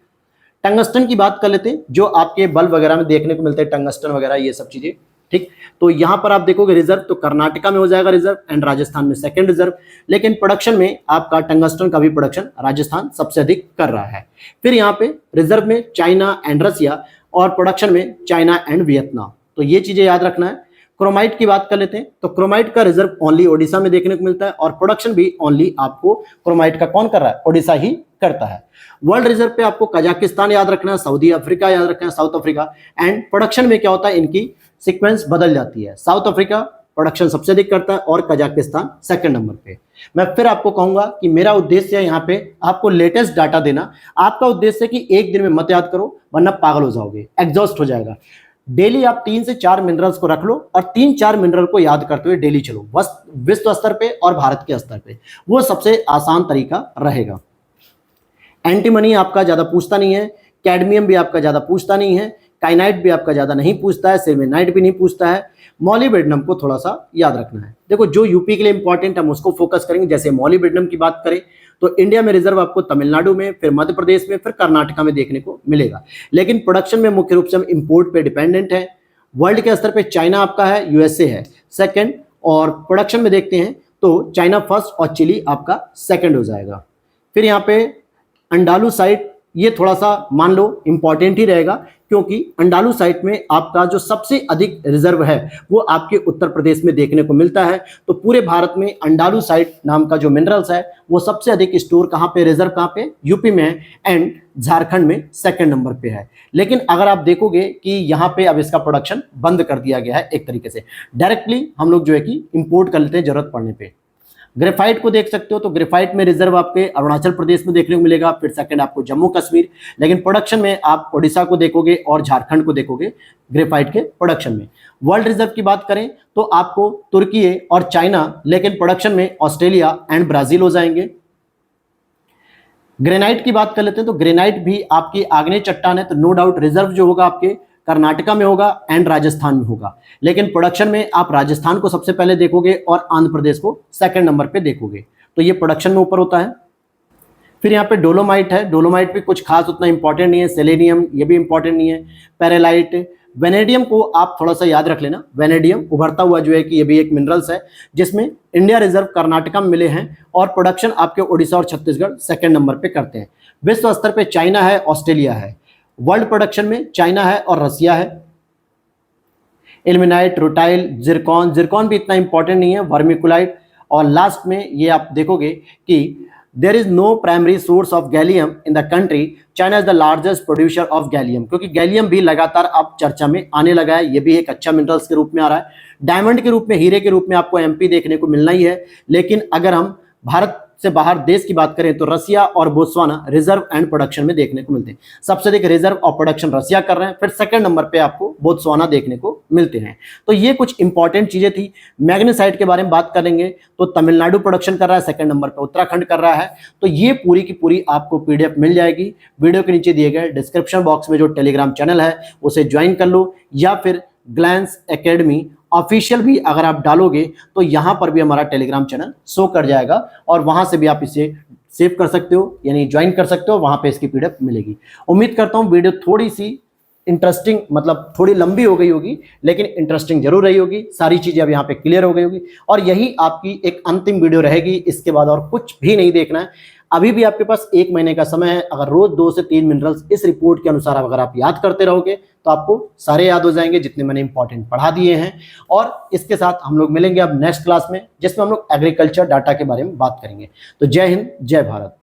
टंगस्टन की बात कर लेते हैं, जो आपके बल्ब वगैरह में देखने को मिलते हैं, टंगस्टन वगैरह ये सब चीजें, ठीक। तो यहां पर आप देखोगे रिजर्व तो कर्नाटका में हो जाएगा रिजर्व, एंड राजस्थान में सेकंड रिजर्व। लेकिन प्रोडक्शन में आपका टंगस्टन का भी प्रोडक्शन राजस्थान सबसे अधिक कर रहा है। फिर यहाँ पे रिजर्व में चाइना एंड रसिया, और प्रोडक्शन में चाइना एंड वियतनाम। तो ये चीजें याद रखना है। क्रोमाइट की बात कर लेते हैं तो क्रोमाइट का रिजर्व ओनली ओडिशा में देखने को मिलता है, और प्रोडक्शन भी ओनली आपको क्रोमाइट का कौन कर रहा है? ओडिशा ही करता है। वर्ल्ड रिजर्व पे आपको कजाकिस्तान याद रखना है, सऊदी अफ्रीका याद रखना है, साउथ अफ्रीका, एंड प्रोडक्शन में क्या होता है इनकी सीक्वेंस बदल जाती है। साउथ अफ्रीका प्रोडक्शन सबसे अधिक करता है और कजाकिस्तान सेकंड नंबर पे। मैं फिर आपको कहूंगा कि मेरा उद्देश्य है यहाँ पे आपको लेटेस्ट डाटा देना। आपका उद्देश्य है कि एक दिन में मत याद करो, वरना पागल हो जाओगे, एग्जॉस्ट हो जाएगा। डेली आप 3 से 4 मिनरल्स को रख लो और 3-4 मिनरल को याद करते हुए डेली चलो, बस विश्व स्तर पे और भारत के स्तर पे, वो सबसे आसान तरीका रहेगा। एंटीमनी आपका ज्यादा पूछता नहीं है, कैडमियम भी आपका ज्यादा पूछता नहीं है, काइनाइट भी आपका ज्यादा नहीं पूछता है, सिल्मेनाइट भी नहीं पूछता है। मॉलिब्डेनम को थोड़ा सा याद रखना है। देखो जो यूपी के लिए इंपॉर्टेंट हम उसको फोकस करेंगे। जैसे मॉलिब्डेनम की बात करें तो इंडिया में रिजर्व आपको तमिलनाडु में, फिर मध्य प्रदेश में, फिर कर्नाटका में देखने को मिलेगा। लेकिन प्रोडक्शन में मुख्य रूप से हम इंपोर्ट पे डिपेंडेंट है। वर्ल्ड के स्तर पे चाइना आपका है, यूएसए है सेकंड, और प्रोडक्शन में देखते हैं तो चाइना फर्स्ट और चिली आपका सेकंड हो जाएगा। फिर यहाँ पे अंडालू साइट, ये थोड़ा सा मान लो इंपॉर्टेंट ही रहेगा, क्योंकि अंडालू साइट में आपका जो सबसे अधिक रिजर्व है वो आपके उत्तर प्रदेश में देखने को मिलता है। तो पूरे भारत में अंडालू साइट नाम का जो मिनरल्स है वो सबसे अधिक स्टोर कहाँ पे, रिजर्व कहाँ पे? यूपी में है, एंड झारखंड में सेकंड नंबर पे है। लेकिन अगर आप देखोगे कि यहाँ पे अब इसका प्रोडक्शन बंद कर दिया गया है, एक तरीके से डायरेक्टली हम लोग जो है कि इंपोर्ट कर लेते हैं जरूरत पड़ने पे। ग्रेफाइट को देख सकते हो तो ग्रेफाइट में रिजर्व आपके अरुणाचल प्रदेश में देखने को मिलेगा, फिर सेकंड आपको जम्मू कश्मीर। लेकिन प्रोडक्शन में आप ओडिशा को देखोगे और झारखंड को देखोगे ग्रेफाइट के प्रोडक्शन में। वर्ल्ड रिजर्व की बात करें तो आपको तुर्की और चाइना, लेकिन प्रोडक्शन में ऑस्ट्रेलिया एंड ब्राजील हो जाएंगे। ग्रेनाइट की बात कर लेते हैं तो ग्रेनाइट भी आपकी आग्नेय चट्टान है, तो नो डाउट रिजर्व जो होगा आपके कर्नाटका में होगा एंड राजस्थान में होगा, लेकिन प्रोडक्शन में आप राजस्थान को सबसे पहले देखोगे और आंध्र प्रदेश को सेकंड नंबर पे देखोगे। तो ये प्रोडक्शन में ऊपर होता है। फिर यहाँ पे डोलोमाइट है, डोलोमाइट भी कुछ खास उतना इंपॉर्टेंट नहीं है। सेलेनियम ये भी इंपॉर्टेंट नहीं है। पैरालाइट, वेनेडियम को आप थोड़ा सा याद रख लेना। वेनेडियम उभरता हुआ जो है कि ये भी एक मिनरल्स है जिसमें इंडिया रिजर्व कर्नाटका में मिले हैं और प्रोडक्शन आपके उड़ीसा और छत्तीसगढ़ सेकंड नंबर पे करते हैं। विश्व स्तर पे चाइना है, ऑस्ट्रेलिया है। वर्ल्ड प्रोडक्शन में चाइना है और रसिया है। इल्मेनाइट, रूटाइल, जिरकॉन, जिरकॉन भी इतना इंपॉर्टेंट नहीं है। वर्मिकुलाइट, और लास्ट में ये आप देखोगे कि there is no primary source of gallium in the country, China is the largest producer of gallium, क्योंकि गैलियम भी लगातार अब चर्चा में आने लगा है। ये भी एक अच्छा मिनरल्स के रूप में आ रहा है। डायमंड के रूप में, हीरे के रूप में आपको एमपी देखने को मिलना ही है, लेकिन अगर हम भारत से बाहर देश की बात करें तो रसिया और बोत्सवाना रिजर्व एंड प्रोडक्शन में देखने को मिलते हैं। सबसे अधिक रिजर्व और प्रोडक्शन रसिया कर रहे हैं, फिर सेकंड नंबर पे आपको बोत्सवाना देखने को मिलते हैं। तो ये कुछ इंपॉर्टेंट चीजें थी। मैग्नेसाइट के बारे में बात करेंगे तो तमिलनाडु प्रोडक्शन कर रहा है, सेकंड नंबर पे उत्तराखंड कर रहा है। तो ये पूरी की पूरी आपको पीडीएफ मिल जाएगी। वीडियो के नीचे दिए गए डिस्क्रिप्शन बॉक्स में जो टेलीग्राम चैनल है उसे ज्वाइन कर लो, या फिर ग्लैंस एकेडमी ऑफिशियल भी अगर आप डालोगे तो यहां पर भी हमारा टेलीग्राम चैनल शो कर जाएगा और वहां से भी आप इसे सेव कर सकते हो, यानी ज्वाइन कर सकते हो। वहां पे इसकी पीडीएफ मिलेगी। उम्मीद करता हूं वीडियो थोड़ी सी इंटरेस्टिंग, मतलब थोड़ी लंबी हो गई होगी, लेकिन इंटरेस्टिंग जरूर रही होगी। सारी चीजें अब यहाँ पे क्लियर हो गई होगी और यही आपकी एक अंतिम वीडियो रहेगी। इसके बाद और कुछ भी नहीं देखना है। अभी भी आपके पास 1 महीने का समय है। अगर रोज 2 से 3 मिनरल्स इस रिपोर्ट के अनुसार अगर आप याद करते रहोगे तो आपको सारे याद हो जाएंगे जितने मैंने इंपॉर्टेंट पढ़ा दिए हैं। और इसके साथ हम लोग मिलेंगे अब नेक्स्ट क्लास में, जिसमें हम लोग एग्रीकल्चर डाटा के बारे में बात करेंगे। तो जय हिंद, जय भारत।